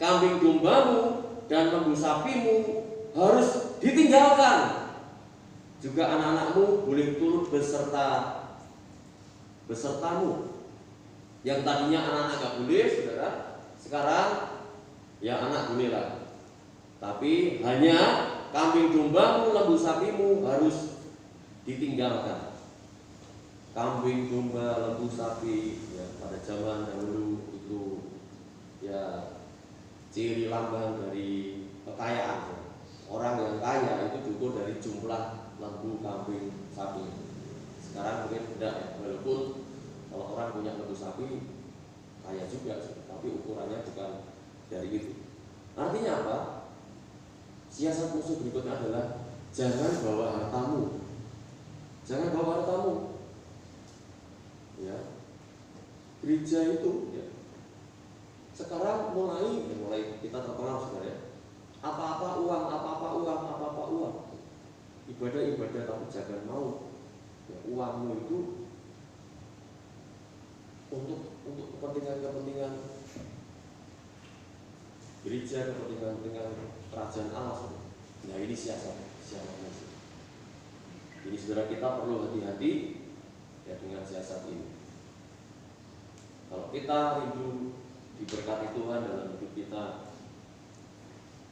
kambing dombamu dan lembu sapimu harus ditinggalkan. Juga anak-anakmu boleh turut besertamu." Yang tadinya anak-anak gak boleh, saudara, sekarang ya anak bolehlah. Tapi hanya kambing dombamu, lembu sapimu harus ditinggalkan. Kambing, domba, lembu, sapi ya pada zaman dahulu itu ya ciri lambang dari kekayaan. Orang yang kaya itu diukur dari jumlah lembu, kambing, sapi. Sekarang mungkin tidak ya, walaupun kalau orang punya lembu sapi kaya juga sih, tapi ukurannya bukan dari itu. Artinya apa? Siasat musuh berikutnya adalah jangan bawa hartamu. Jangan bawa hartamu. Ya. Gereja itu ya. Sekarang mulai kita terpengaruh sebenarnya. Apa-apa uang, apa-apa uang, apa-apa uang. Ibadah tapi jangan mau ya, uangmu itu untuk kepentingan gereja, kepentingan kerajaan Allah. Nah ini siasat musuh. Ini saudara kita perlu hati-hati ya dengan siasat ini. Kalau kita rindu diberkati Tuhan dalam hidup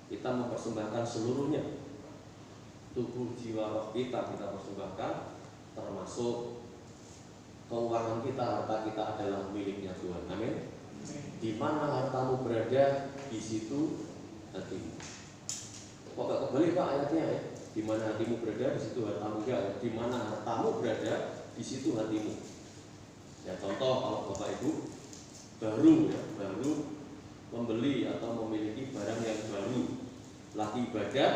kita mempersembahkan seluruhnya. Tubuh, jiwa, roh kita persembahkan, termasuk keuangan kita, harta kita adalah miliknya Tuhan. Amin. Di mana hartamu berada, di situ hatimu. Kok kembali Pak ayatnya ya? Di mana hatimu berada, di situ hartamu berada. Di mana hartamu berada, di situ hatimu. Ya contoh kalau Bapak Ibu baru membeli atau memiliki barang yang baru, lagi ibadah,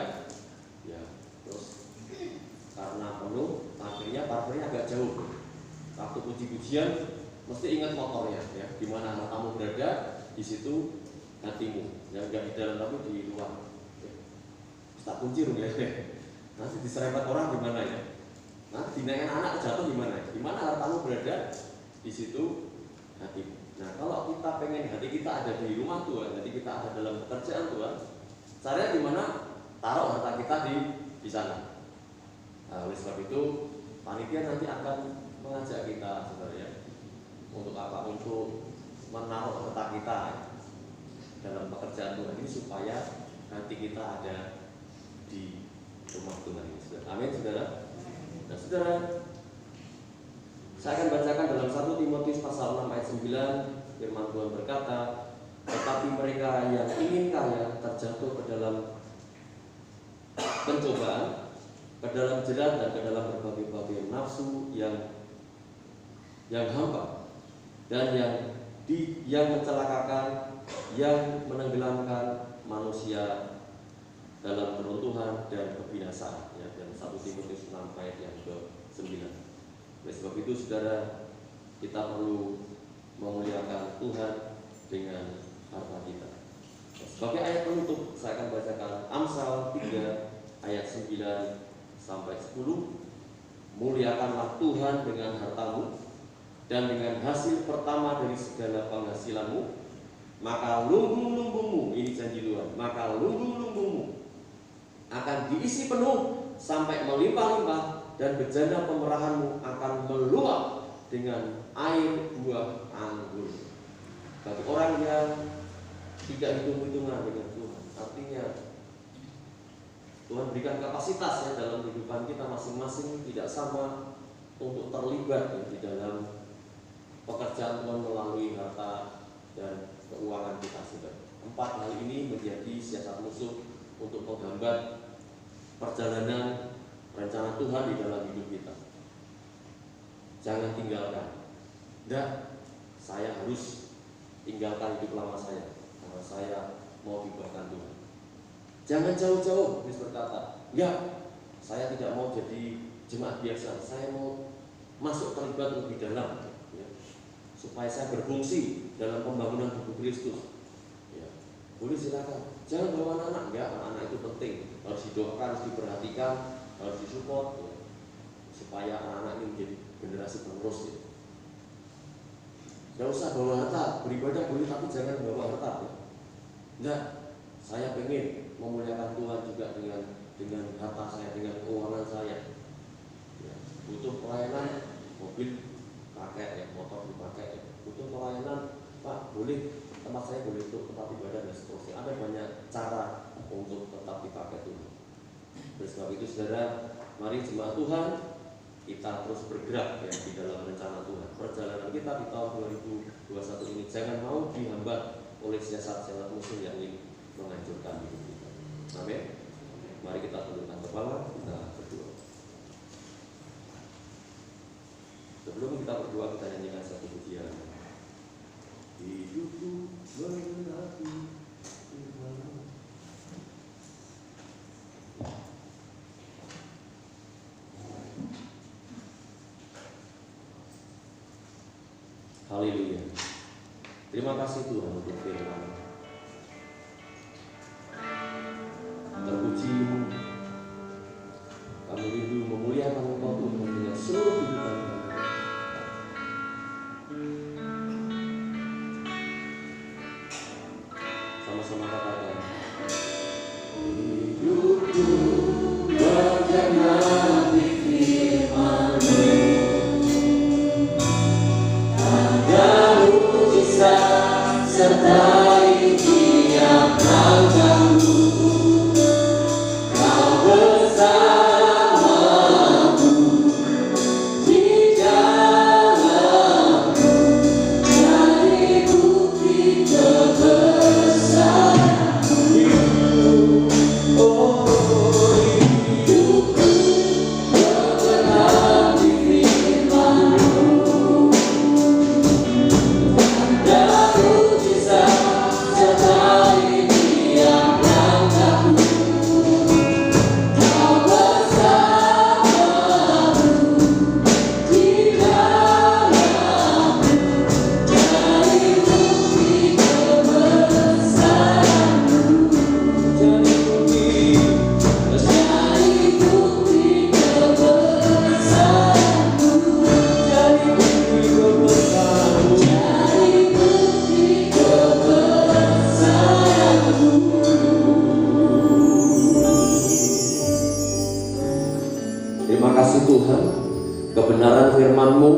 ya terus karena penuh, parkirnya agak jauh. Waktu puji-pujian mesti ingat motornya ya, di mana hartamu berada, di situ hatimu. Yang enggak di dalam tapi di luar. Tak kunci dong ya. Nanti diserempet orang gimana ya? Nanti dinaikkan anak jatuh gimana? Di mana hartamu berada, di situ hatimu. Nah, kalau kita pengen hati kita ada di rumah Tuhan, hati kita ada dalam pekerjaan Tuhan, caranya gimana? Taruh harta kita di sana. Nah, oleh sebab itu panitia nanti akan mengajak kita sebenarnya untuk apa? Untuk menaruh harta kita dalam pekerjaan Tuhan ini supaya hati kita ada di rumah Tuhan ini. Amin, saudara. Nah, saudara, saya akan bacakan dalam 1 Timotius pasal 6 ayat 9. Firman Tuhan berkata, "Tetapi mereka yang ingin kaya terjatuh ke dalam pencobaan, ke dalam jerat dan ke dalam berbagai-bagai nafsu yang hampa dan yang mencelakakan, yang menenggelamkan manusia dalam keruntuhan dan kebinasaan." Ya, dan 1 Timotius 6 ayat yang ke-9. Oleh sebab itu saudara, kita perlu memuliakan Tuhan dengan harta kita. Sebagai ayat penutup saya akan bacakan Amsal 3 ayat 9 sampai 10. "Muliakanlah Tuhan dengan hartamu dan dengan hasil pertama dari segala penghasilanmu, maka lumbung-lumbungmu," ini janji Tuhan, "maka lumbung-lumbungmu akan diisi penuh sampai melimpah-limpah, dan bejana pemerahanmu akan meluap dengan air buah anggur." Bagi orang yang tidak hitung-hitungan dengan Tuhan, artinya Tuhan berikan kapasitas ya dalam kehidupan kita masing-masing tidak sama untuk terlibat ya, di dalam pekerjaan Tuhan melalui harta dan keuangan kita. Sudah 4 hal ini menjadi siasat musuh untuk menghambat perjalanan rencana Tuhan di dalam hidup kita. Jangan tinggalkan. Tidak, saya harus tinggalkan hidup lama saya karena saya mau diubahkan Tuhan. Jangan jauh-jauh, Yesus berkata, "Ya, saya tidak mau jadi jemaat biasa. Saya mau masuk terlibat lebih dalam, ya, supaya saya berfungsi dalam pembangunan tubuh Kristus." Ya, boleh silakan. Jangan bawa anak-anak, enggak, anak-anak itu penting, harus didoakan, harus diperhatikan, harus disupport. Ya. supaya anak-anak ini menjadi generasi penerus ya. Tidak usah bawa harta, beribadah boleh tapi jangan bawa harta ya. Enggak, saya pengen memuliakan Tuhan juga dengan harta saya, dengan keuangan saya ya. Butuh pelayanan, mobil pakai ya, motor dipakai ya. Butuh pelayanan, Pak boleh, tempat saya boleh untuk tempat ibadah dan seterusnya. Ada banyak cara untuk tetap dipakai Tuhan. Oleh sebab itu saudara, mari jemaat Tuhan kita terus bergerak ya di dalam rencana Tuhan. Perjalanan kita di tahun 2021 ini jangan mau dihambat oleh siasat-siasat musuh yang ingin menghancurkan hidup kita. Amin. Mari kita tundukkan kepala, kita berdoa. Sebelum kita berdoa, kita nyanyikan satu pujian. Hidupku menanti firman-Mu. Haleluya. Terima kasih Tuhan untuk firman. Terpuji kami rindu memuliakan Engkau Tuhan dengan seluruh kehidupan kami. Sama-sama katakan, Hidupku bergerak di firman-Mu. Tanda mujizat sertai tiap langkahmu. Kau bersamaku di dalamku, jadi bukti kebesaran-Mu. Oh, hidupku bergerak di firman-Mu. Tanda mujizat sertai tiap langkahmu. Kau bersamaku di dalamku, jadi bukti kebesaran-Mu. jadi bukti Jadi bukti kebesaran-Mu. jadi bukti kebesaran-Mu. Jadi bukti kebesaran-Mu. Terima kasih Tuhan, kebenaran firman-Mu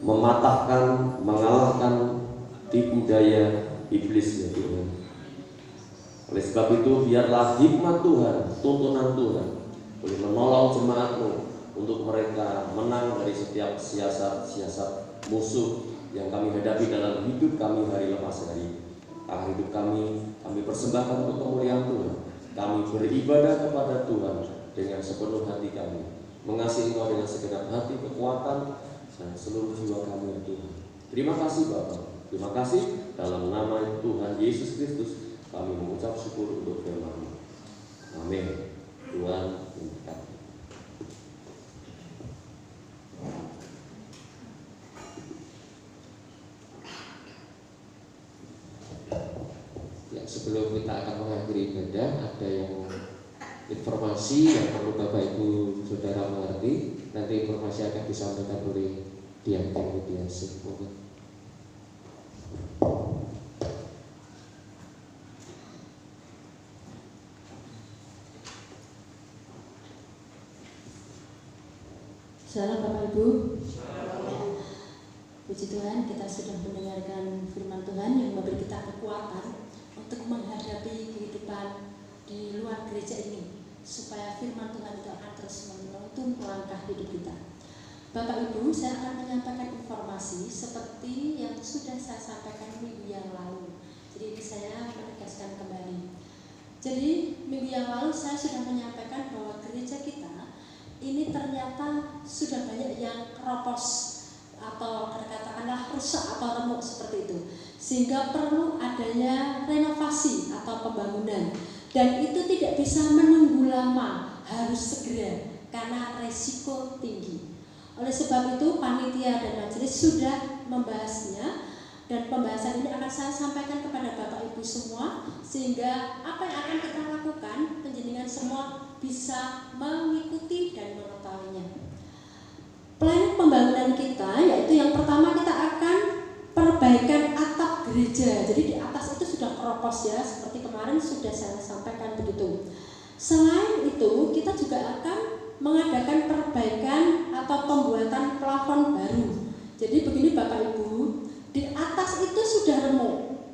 mematahkan, mengalahkan tipu daya iblis ya Tuhan. Oleh sebab itu biarlah hikmat Tuhan, tuntunan Tuhan boleh menolong jemaat-Mu untuk mereka menang dari setiap siasat-siasat musuh yang kami hadapi dalam hidup kami hari lepas hari. Akhir hidup kami persembahkan untuk kemuliaan Tuhan. Kami beribadah kepada Tuhan dengan sepenuh hati kami, mengasihi Engkau dengan segenap hati, kekuatan, dan seluruh jiwa kami ya Tuhan. Terima kasih Bapa, terima kasih dalam nama Tuhan Yesus Kristus kami mengucap syukur untuk firman-Mu. Amin. Tuhan memberkati. Ya, sebelum kita akan mengakhiri ibadah, ada yang informasi yang perlu Bapak Ibu Saudara mengerti. Nanti informasi akan disampaikan oleh Diaken Widiasih. Monggo. Salam Bapak Ibu. Puji Tuhan, kita sudah mendengarkan firman Tuhan yang memberi kita kekuatan untuk menghadapi kehidupan di luar gereja ini, supaya firman Tuhan itu akan terus menuntun langkah hidup kita. Bapak Ibu, saya akan menyampaikan informasi seperti yang sudah saya sampaikan minggu yang lalu. Jadi ini saya menegaskan kembali. Jadi minggu yang lalu saya sudah menyampaikan bahwa gereja kita ini ternyata sudah banyak yang keropos atau katakanlah rusak atau remuk seperti itu, sehingga perlu adanya renovasi atau pembangunan, dan itu tidak bisa menunggu lama, harus segera karena resiko tinggi. Oleh sebab itu panitia dan majelis sudah membahasnya, dan pembahasan ini akan saya sampaikan kepada Bapak Ibu semua, sehingga apa yang akan kita lakukan penjenengan semua bisa mengikuti dan mengetahuinya. propos ya, seperti kemarin sudah saya sampaikan begitu. Selain itu, kita juga akan mengadakan perbaikan atau pembuatan plafon baru. Jadi begini Bapak Ibu, di atas itu sudah remuk.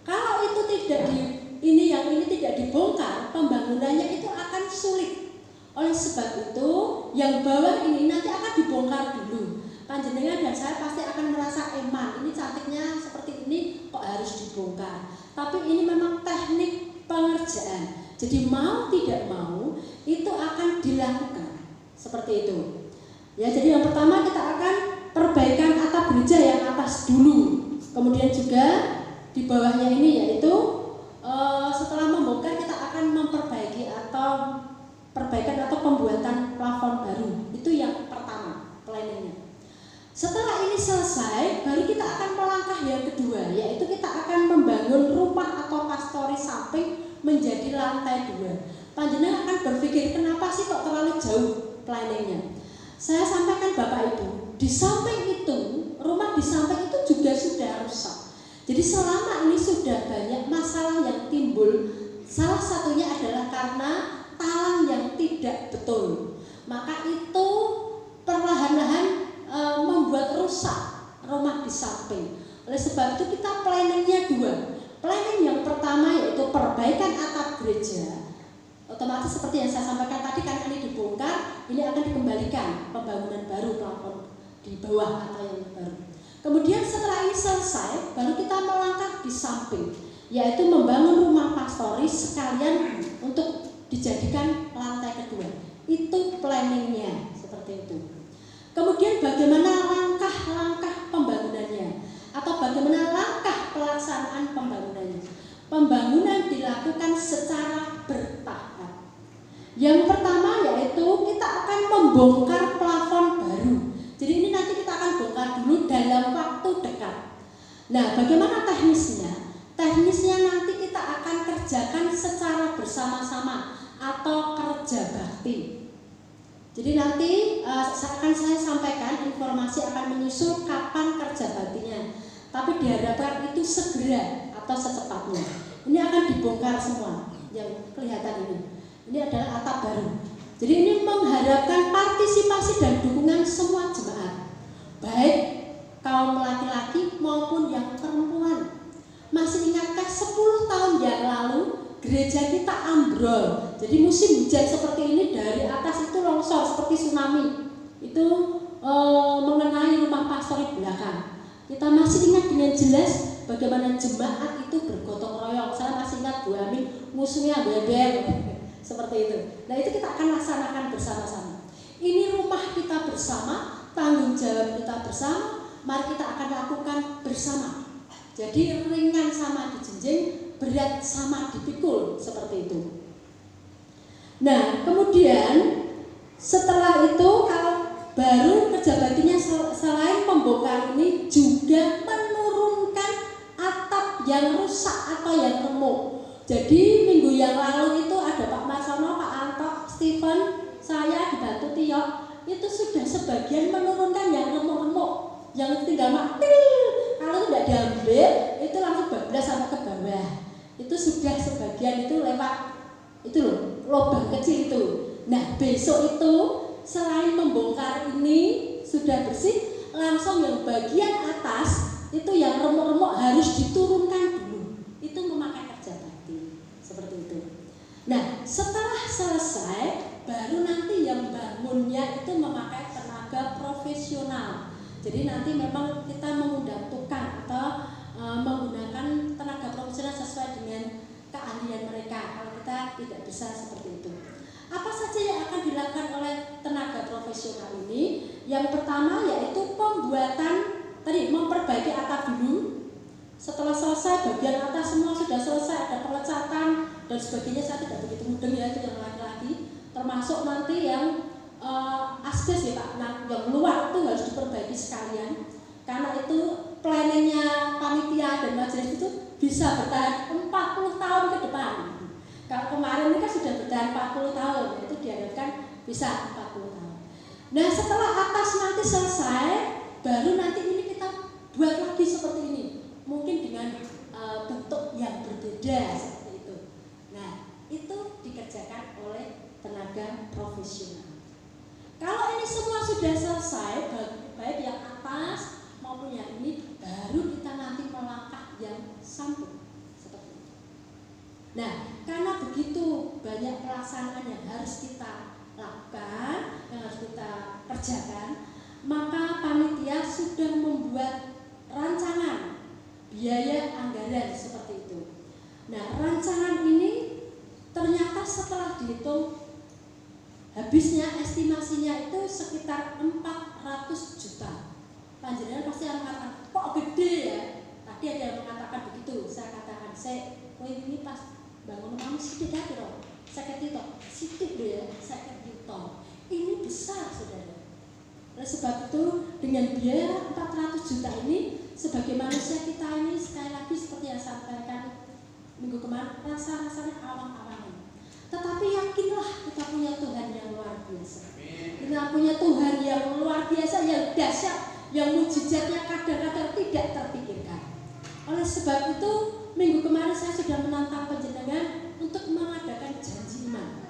Kalau itu tidak yang ini tidak dibongkar, pembangunannya itu akan sulit. Oleh sebab itu, yang bawah ini nanti akan dibongkar dulu. Panjenengan dan saya pasti akan merasa eman, ini cantiknya seperti ini kok harus dibongkar. Tapi ini memang teknik pengerjaan. Jadi mau tidak mau itu akan dilakukan seperti itu. Ya, jadi yang pertama kita akan perbaikan atap gereja yang atas dulu. Kemudian juga di bawahnya ini yaitu setelah membongkar kita akan memperbaiki atau perbaikan atau pembuatan plafon baru. Itu yang pertama planningnya. Setelah ini selesai, baru kita akan melangkah yang kedua, yaitu kita akan membangun rumah atau pastori samping menjadi lantai 2. Panjenengan akan berpikir, kenapa sih kok terlalu jauh planningnya? Saya sampaikan Bapak Ibu, di samping itu, rumah di samping itu juga sudah rusak. Jadi selama ini sudah banyak masalah yang timbul. Salah satunya adalah karena talang yang tidak betul. Maka itu perlahan-lahan membuat rusak rumah di samping. Oleh sebab itu kita planningnya 2. Planning yang pertama yaitu perbaikan atap gereja. Otomatis seperti yang saya sampaikan tadi, kan ini dibongkar, ini akan dikembalikan pembangunan baru plafon di bawah atau yang baru. Kemudian setelah ini selesai, baru kita melangkah di samping, yaitu membangun rumah pastoris sekalian untuk dijadikan lantai kedua. Itu planningnya seperti itu. Kemudian bagaimana langkah-langkah pembangunannya atau bagaimana langkah pelaksanaan pembangunannya? Pembangunan dilakukan secara bertahap. Yang pertama yaitu kita akan membongkar plafon baru. Jadi ini nanti kita akan bongkar dulu dalam waktu dekat. Nah, bagaimana teknisnya? Teknisnya nanti kita akan kerjakan secara bersama-sama atau kerja bakti. Jadi nanti akan saya sampaikan informasi akan menyusul kapan kerja baktinya. Tapi diharapkan itu segera atau secepatnya. Ini akan dibongkar semua yang kelihatan ini. Ini adalah atap baru. Jadi ini mengharapkan partisipasi dan dukungan semua jemaat, baik kaum laki-laki maupun yang perempuan. Masih ingatkah 10 tahun yang lalu gereja kita ambrol. Jadi musim hujan seperti ini dari atas itu longsor seperti tsunami. Itu mengenai rumah pastor di belakang. Kita masih ingat dengan jelas bagaimana jemaat itu bergotong royong. Saya masih ingat Bu Amin musuhnya beber seperti itu. Nah, itu kita akan laksanakan bersama-sama. Ini rumah kita bersama, tanggung jawab kita bersama. Mari kita akan lakukan bersama. Jadi ringan sama dijinjing, berat sama dipikul, seperti itu. Nah, kemudian setelah itu kalau baru kerja baktinya selain membongkar ini juga menurunkan atap yang rusak atau yang remuk. Jadi minggu yang lalu itu ada Pak Marsono, Pak Anto, Stephen, saya dibantu Tio, itu sudah sebagian menurunkan yang remuk-remuk, yang tinggal kalau tidak diambil itu langsung bablas sampai ke bawah. Itu sudah sebagian itu lewat itu loh, lubang kecil itu. Nah, besok itu selain membongkar ini sudah bersih, langsung yang bagian atas itu yang remuk-remuk harus diturunkan dulu. Itu memakai kerja bakti seperti itu. Nah, setelah selesai baru nanti yang bangunnya itu memakai tenaga profesional. Jadi nanti memang kita mengundang tukang atau menggunakan tenaga profesional sesuai dengan keahlian mereka. Kalau kita tidak bisa seperti itu. Apa saja yang akan dilakukan oleh tenaga profesional ini? Yang pertama yaitu pembuatan tadi memperbaiki atap dulu. Setelah selesai bagian atas semua sudah selesai, ada pengecatan dan sebagainya. Saya tidak begitu mudeng ya itu yang laki-laki. Termasuk nanti yang asbes ya Pak, nah, yang luar itu harus diperbaiki sekalian. Karena itu planningnya panitia dan majelis itu bisa bertahan 40 tahun ke depan. Kalau kemarin ini kan sudah bertahan 40 tahun, itu diharapkan bisa 40 tahun. Nah, setelah atas nanti selesai, baru nanti ini kita buat lagi seperti ini. Mungkin dengan bentuk yang berbeda seperti itu. Nah, itu dikerjakan oleh tenaga profesional. Kalau ini semua sudah selesai, baik yang atas maupun yang ini, baru kita nanti melangkah yang samping seperti itu. Nah, karena begitu banyak pelaksanaan yang harus kita lakukan, yang harus kita kerjakan, maka panitia sudah membuat rancangan biaya anggaran seperti itu. Nah, rancangan ini ternyata setelah dihitung habisnya estimasinya itu sekitar 400 juta. Panjenengan pasti akan mengatakan, kok gede ya? Tadi ada yang mengatakan begitu. Saya katakan, ini pas bangun rumahmu sidik aja loh. Saya kata sidik deh ya, saya kata ini besar saudara. Oleh sebab itu dengan biaya 400 juta ini, sebagai manusia kita ini sekali lagi seperti yang saya sampaikan minggu kemarin, rasanya awang-awangan. Tetapi yakinlah kita punya Tuhan yang luar biasa. Kita punya Tuhan yang luar biasa, yang dahsyat, yang mujizatnya kadang-kadang tidak terpikirkan. Oleh sebab itu minggu kemarin saya sudah menantang panjenengan untuk mengadakan janji iman.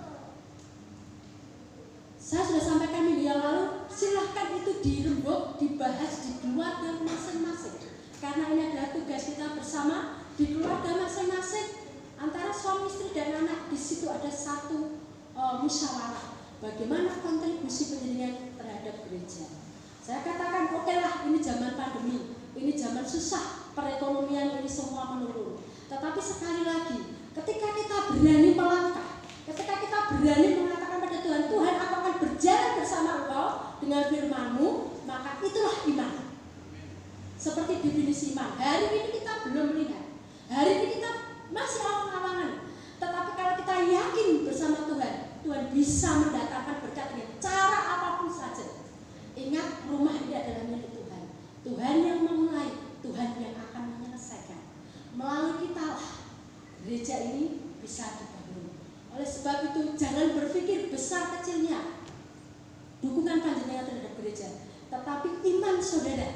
Saya sudah sampaikan minggu yang lalu, silahkan itu dirembuk, dibahas di keluarga masing-masing. Karena ini adalah tugas kita bersama di keluarga masing-masing. Antara suami istri dan anak, di situ ada satu musyawarah. Bagaimana kontribusi pendidikan terhadap gereja? Saya katakan, oke lah, ini zaman pandemi, ini zaman susah, perekonomian ini semua menurun. Tetapi sekali lagi, ketika kita berani melangkah, ketika kita berani mengatakan pada Tuhan, Tuhan aku akan berjalan bersama Engkau dengan firman-Mu, maka itulah iman. Seperti definisi iman, hari ini kita belum melihat, hari ini kita masih awang-awangan. Tetapi kalau kita yakin bersama Tuhan, Tuhan bisa mendatangkan berkat dengan cara apapun saja. Ingat, rumah ini adalah milik Tuhan. Tuhan yang memulai, Tuhan yang akan menyelesaikan. Melalui kita lah gereja ini bisa dibangun. Oleh sebab itu jangan berpikir besar kecilnya dukungan panjenengan terhadap gereja, tetapi iman saudara,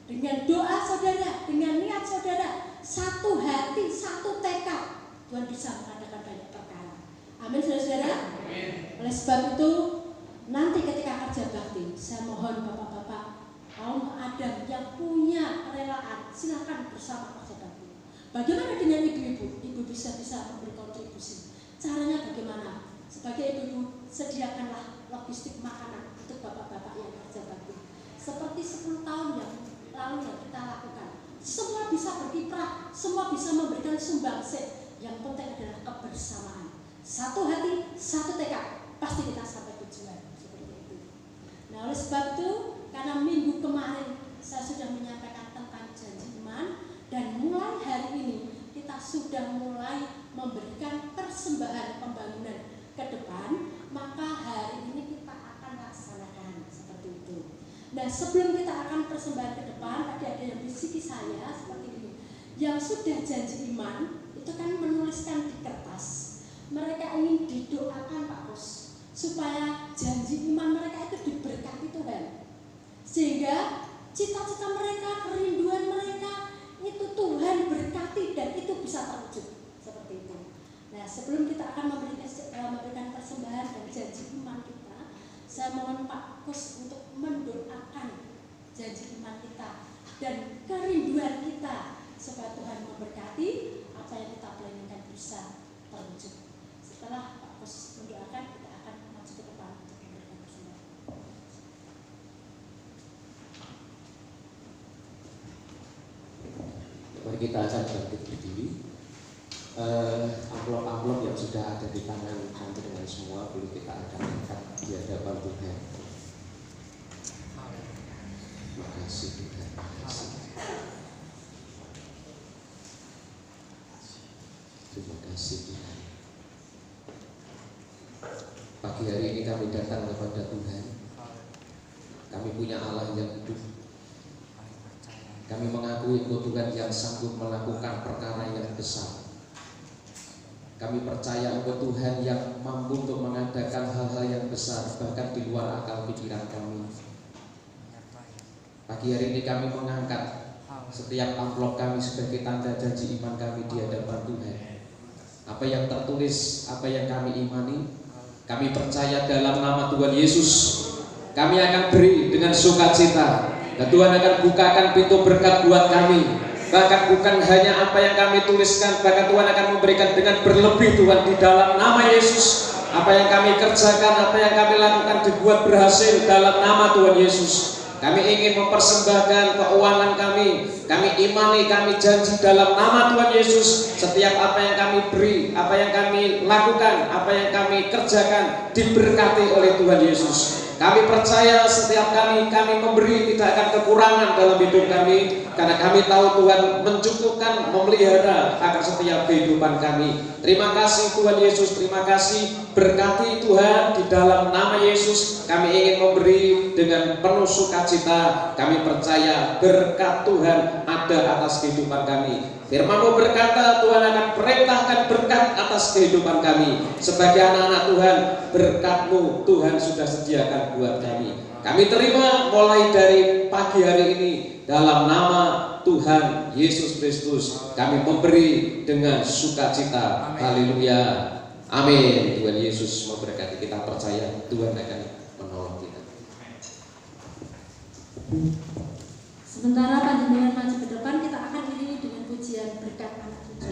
dengan doa saudara, dengan niat saudara, satu hati, satu tekad, Tuhan bisa mengadakan banyak perkara. Amin saudara-saudara. Oleh sebab itu nanti ketika kerja bakti, saya mohon bapak-bapak kaum Adam yang punya kerelaan, silakan bersama kerja bakti. Bagaimana dengan ibu-ibu? Ibu bisa memberi kontribusi. Caranya bagaimana? Sebagai ibu-ibu, sediakanlah logistik makanan untuk bapak-bapak yang kerja bakti. Seperti 10 tahun yang lalu yang kita lakukan. Semua bisa berkiprah, semua bisa memberikan sumbangsih. Yang penting adalah kebersamaan. Satu hati, satu tekad, pasti kita sampai tujuan. Seperti itu. Nah, oleh sebab itu, karena minggu kemarin saya sudah menyampaikan tentang janji iman, dan mulai hari ini kita sudah mulai memberikan persembahan pembangunan ke depan, maka hari ini kita akan laksanakan seperti itu. Nah, sebelum kita akan persembahan ke depan, tadi ada yang bisiki saya seperti ini. Yang sudah janji iman itu kan menuliskan di kertas. Mereka ingin didoakan Pak Bos supaya janji iman mereka itu diberkati Tuhan. Sehingga cita-cita mereka, kerinduan mereka itu Tuhan berkati dan itu bisa terwujud seperti itu. Nah, sebelum kita akan memberikan persembahan dan janji iman kita, saya mohon Pak Kus untuk mendoakan janji iman kita dan kerinduan kita supaya Tuhan memberkati apa yang kita planning bisa terwujud. Setelah Pak Kus mendoakan, kita akan maju ke depan untuk memberikan persembahan. Mari kita akan bangkit berdiri. Amplop-amplop yang sudah ada di tangan dengan semua boleh kita akan angkat di hadapan Tuhan. Makasih Tuhan. Terima kasih Tuhan. Pagi hari ini kami datang kepada Tuhan. Kami punya Allah yang hidup. Kami mengakui Engkau Tuhan yang sanggup melakukan perkara yang besar. Kami percaya Engkau Tuhan yang mampu untuk mengadakan hal-hal yang besar, bahkan di luar akal pikiran kami. Pagi hari ini kami mengangkat setiap amplop kami sebagai tanda janji iman kami di hadapan Tuhan. Apa yang tertulis, apa yang kami imani, kami percaya dalam nama Tuhan Yesus. Kami akan beri dengan sukacita, dan Tuhan akan bukakan pintu berkat buat kami. Bahkan bukan hanya apa yang kami tuliskan, bahkan Tuhan akan memberikan dengan berlebih Tuhan di dalam nama Yesus. Apa yang kami kerjakan, apa yang kami lakukan dibuat berhasil dalam nama Tuhan Yesus. Kami ingin mempersembahkan keuangan kami imani, kami janji dalam nama Tuhan Yesus. Setiap apa yang kami beri, apa yang kami lakukan, apa yang kami kerjakan diberkati oleh Tuhan Yesus. Kami percaya setiap kami memberi tidak akan kekurangan dalam hidup kami, karena kami tahu Tuhan mencukupkan, memelihara akan setiap kehidupan kami. Terima kasih Tuhan Yesus, terima kasih, berkati Tuhan di dalam nama Yesus. Kami ingin memberi dengan penuh sukacita. Kami percaya berkat Tuhan ada atas kehidupan kami. Firman-Mu berkata Tuhan akan perintahkan berkat atas kehidupan kami. Sebagai anak-anak Tuhan, berkat-Mu Tuhan sudah sediakan buat kami. Kami terima mulai dari pagi hari ini dalam nama Tuhan Yesus Kristus. Kami memberi dengan sukacita. Haleluya. Amin. Tuhan Yesus memberkati. Kita percaya Tuhan akan menolong kita. Sementara panjenengan maju ke depan, kita akan iringi dengan pujian berkat anak cucu.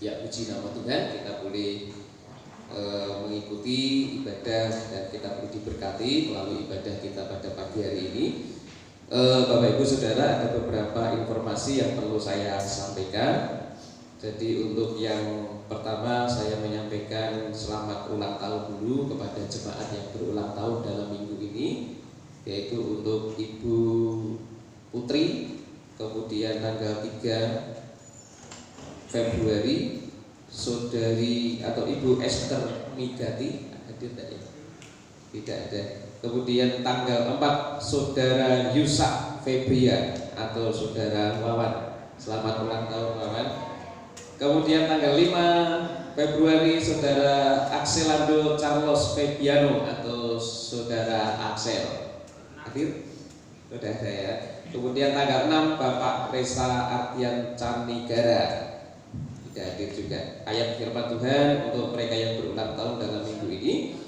Ya, puji nama Tuhan, kita boleh mengikuti ibadah dan kita boleh diberkati melalui ibadah kita pada pagi hari ini. Bapak Ibu Saudara, ada beberapa informasi yang perlu saya sampaikan. Jadi untuk yang pertama, saya menyampaikan selamat ulang tahun dulu kepada jemaat yang berulang tahun dalam minggu ini, yaitu untuk Ibu Putri, kemudian tanggal 3 Februari Saudari atau Ibu Esther Migati, hadir tidak ya? Tidak ada. Kemudian tanggal 4 Saudara Yusak Febrian atau Saudara Wawan. Selamat ulang tahun Wawan. Kemudian tanggal 5 Februari Saudara Axelando Carlos Febiano atau Saudara Axel. Hadir? Sudah ada ya. Kemudian tanggal 6 Bapak Resa Ardian Canigara. Tidak hadir juga. Ayat firman Tuhan untuk mereka yang berulang tahun dalam minggu ini,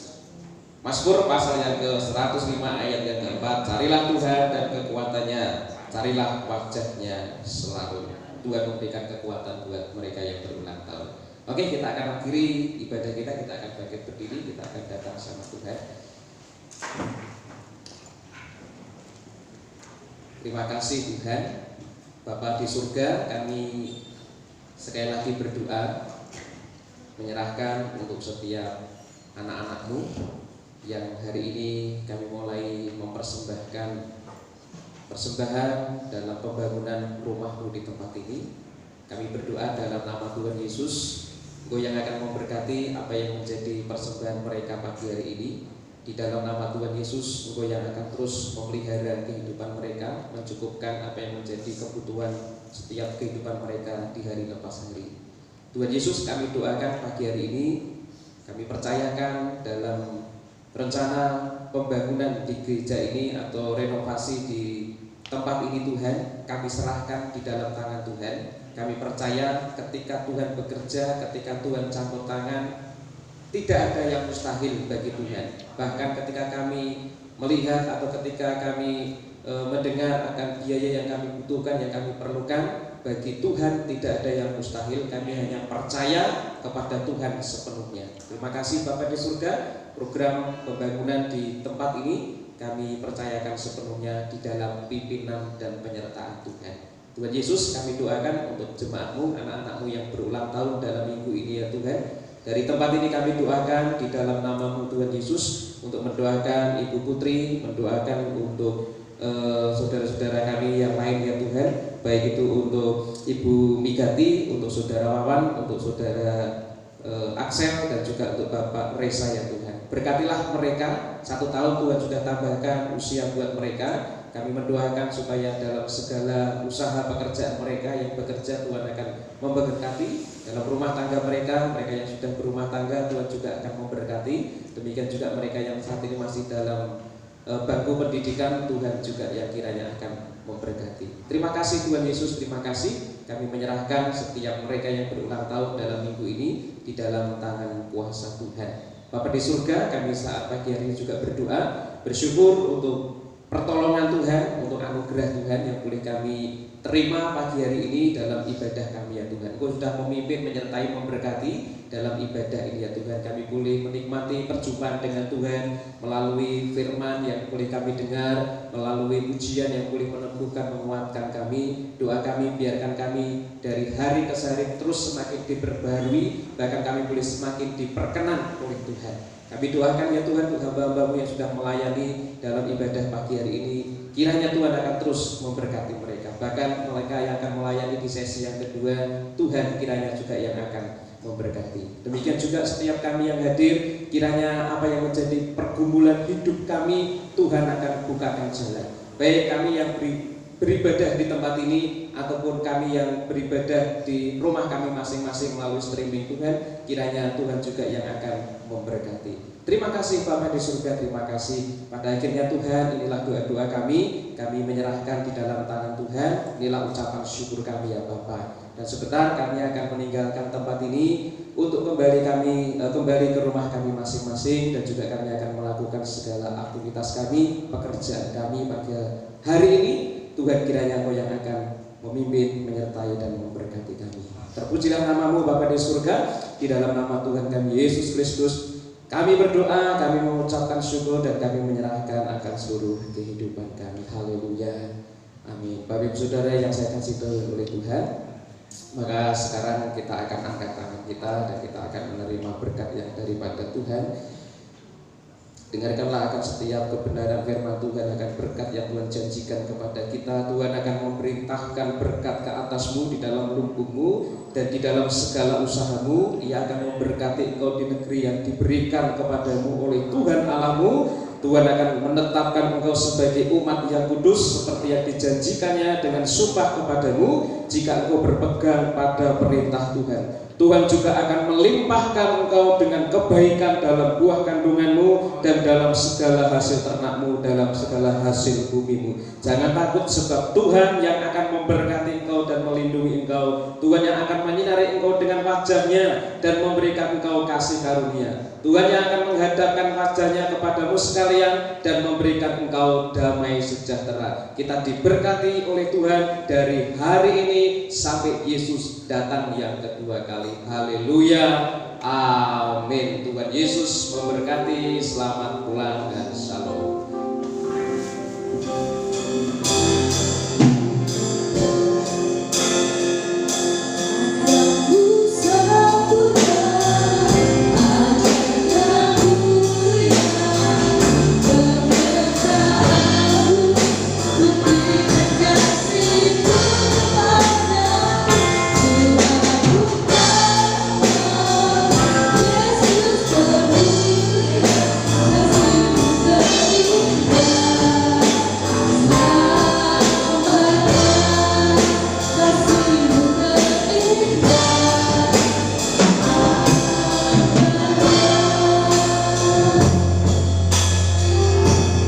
Mazmur pasal yang ke-105 ayat yang ke-4, carilah Tuhan dan kekuatannya, carilah wajahnya selalu. Tuhan memberikan kekuatan buat mereka yang berulang tahun. Oke, kita akan akhiri ibadah kita akan bangkit berdiri, kita akan datang sama Tuhan. Terima kasih Tuhan, Bapa di surga, kami sekali lagi berdoa menyerahkan untuk setiap anak-anak-Mu yang hari ini kami mulai mempersembahkan persembahan dalam pembangunan rumah-Mu di tempat ini. Kami berdoa dalam nama Tuhan Yesus, Engkau yang akan memberkati apa yang menjadi persembahan mereka pagi hari ini. Di dalam nama Tuhan Yesus, Engkau yang akan terus memelihara kehidupan mereka, mencukupkan apa yang menjadi kebutuhan setiap kehidupan mereka di hari lepas hari. Tuhan Yesus, kami doakan pagi hari ini, kami percayakan dalam rencana pembangunan di gereja ini atau renovasi di tempat ini Tuhan, kami serahkan di dalam tangan Tuhan. Kami percaya ketika Tuhan bekerja, ketika Tuhan campur tangan, tidak ada yang mustahil bagi Tuhan. Bahkan ketika kami melihat atau ketika kami mendengar akan biaya yang kami butuhkan, yang kami perlukan, bagi Tuhan tidak ada yang mustahil. Kami hanya percaya kepada Tuhan sepenuhnya. Terima kasih Bapa di surga. Program pembangunan di tempat ini kami percayakan sepenuhnya di dalam pimpinan dan penyertaan Tuhan. Tuhan Yesus, kami doakan untuk jemaat-Mu, anak-anak-Mu yang berulang tahun dalam minggu ini ya Tuhan. Dari tempat ini kami doakan di dalam nama-Mu Tuhan Yesus, untuk mendoakan Ibu Putri, mendoakan untuk saudara-saudara kami yang lain ya Tuhan, baik itu untuk Ibu Migati, untuk saudara Wawan, untuk saudara Axel, dan juga untuk Bapak Reza ya Tuhan. Berkatilah mereka, 1 tahun Tuhan sudah tambahkan usia buat mereka. Kami mendoakan supaya dalam segala usaha pekerjaan mereka yang bekerja, Tuhan akan memberkati. Dalam rumah tangga mereka, mereka yang sudah berumah tangga, Tuhan juga akan memberkati. Demikian juga mereka yang saat ini masih dalam bangku pendidikan, Tuhan juga yang kiranya akan memberkati. Terima kasih Tuhan Yesus, terima kasih. Kami menyerahkan setiap mereka yang berulang tahun dalam minggu ini di dalam tangan kuasa Tuhan. Bapa di surga, kami saat pagi hari ini juga berdoa, bersyukur untuk pertolongan Tuhan, untuk anugerah Tuhan yang boleh kami terima pagi hari ini dalam ibadah kami ya Tuhan. Engkau sudah memimpin, menyertai, memberkati dalam ibadah ini ya Tuhan. Kami boleh menikmati perjumpaan dengan Tuhan melalui firman yang boleh kami dengar, melalui pujian yang boleh meneguhkan, menguatkan kami. Doa kami, biarkan kami dari hari ke hari terus semakin diperbarui, bahkan kami boleh semakin diperkenan oleh Tuhan. Kami doakan ya Tuhan untuk hamba-hamba-Mu yang sudah melayani dalam ibadah pagi hari ini, kiranya Tuhan akan terus memberkati mereka. Bahkan mereka yang akan melayani di sesi yang kedua, Tuhan kiranya juga yang akan memberkati. Demikian juga setiap kami yang hadir, kiranya apa yang menjadi pergumulan hidup kami, Tuhan akan bukakan jalan. Baik kami yang beribadah di tempat ini ataupun kami yang beribadah di rumah kami masing-masing melalui streaming, Tuhan kiranya Tuhan juga yang akan memberkati. Terima kasih Bapa di surga, terima kasih. Pada akhirnya Tuhan, inilah doa-doa kami menyerahkan di dalam tangan Tuhan. Inilah ucapan syukur kami ya Bapa. Dan sebentar kami akan meninggalkan tempat ini untuk kembali ke rumah kami masing-masing, dan juga kami akan melakukan segala aktivitas kami, pekerjaan kami pada hari ini. Tuhan kiranya Engkau yang akan memimpin, menyertai, dan memberkati kami. Terpujilah nama-Mu Bapa di surga. Di dalam nama Tuhan kami Yesus Kristus kami berdoa, kami mengucapkan syukur, dan kami menyerahkan akan seluruh kehidupan kami. Haleluya, amin. Bapak Ibu Saudara yang saya kasih oleh Tuhan, maka sekarang kita akan angkat tangan kita dan kita akan menerima berkat yang daripada Tuhan. Dengarkanlah akan setiap kebenaran firman Tuhan, akan berkat yang Tuhan janjikan kepada kita. Tuhan akan memerintahkan berkat ke atasmu di dalam lumbungmu dan di dalam segala usahamu. Ia akan memberkati engkau di negeri yang diberikan kepadamu oleh Tuhan Allahmu. Tuhan akan menetapkan engkau sebagai umat yang kudus seperti yang dijanjikannya dengan sumpah kepadamu jika engkau berpegang pada perintah Tuhan. Tuhan juga akan melimpahkan engkau dengan kebaikan dalam buah kandunganmu dan dalam segala hasil ternakmu, dalam segala hasil bumimu. Jangan takut, sebab Tuhan yang akan memberkati engkau dan melindungi engkau. Tuhan yang akan menyinari engkau dengan wajah-Nya dan memberikan engkau kasih karunia. Tuhan yang akan menghadapkan wajah-Nya kepadamu sekalian dan memberikan engkau damai sejahtera. Kita diberkati oleh Tuhan dari hari ini sampai Yesus datang yang kedua kali. Haleluya, amin. Tuhan Yesus memberkati. Selamat pulang dan shalom.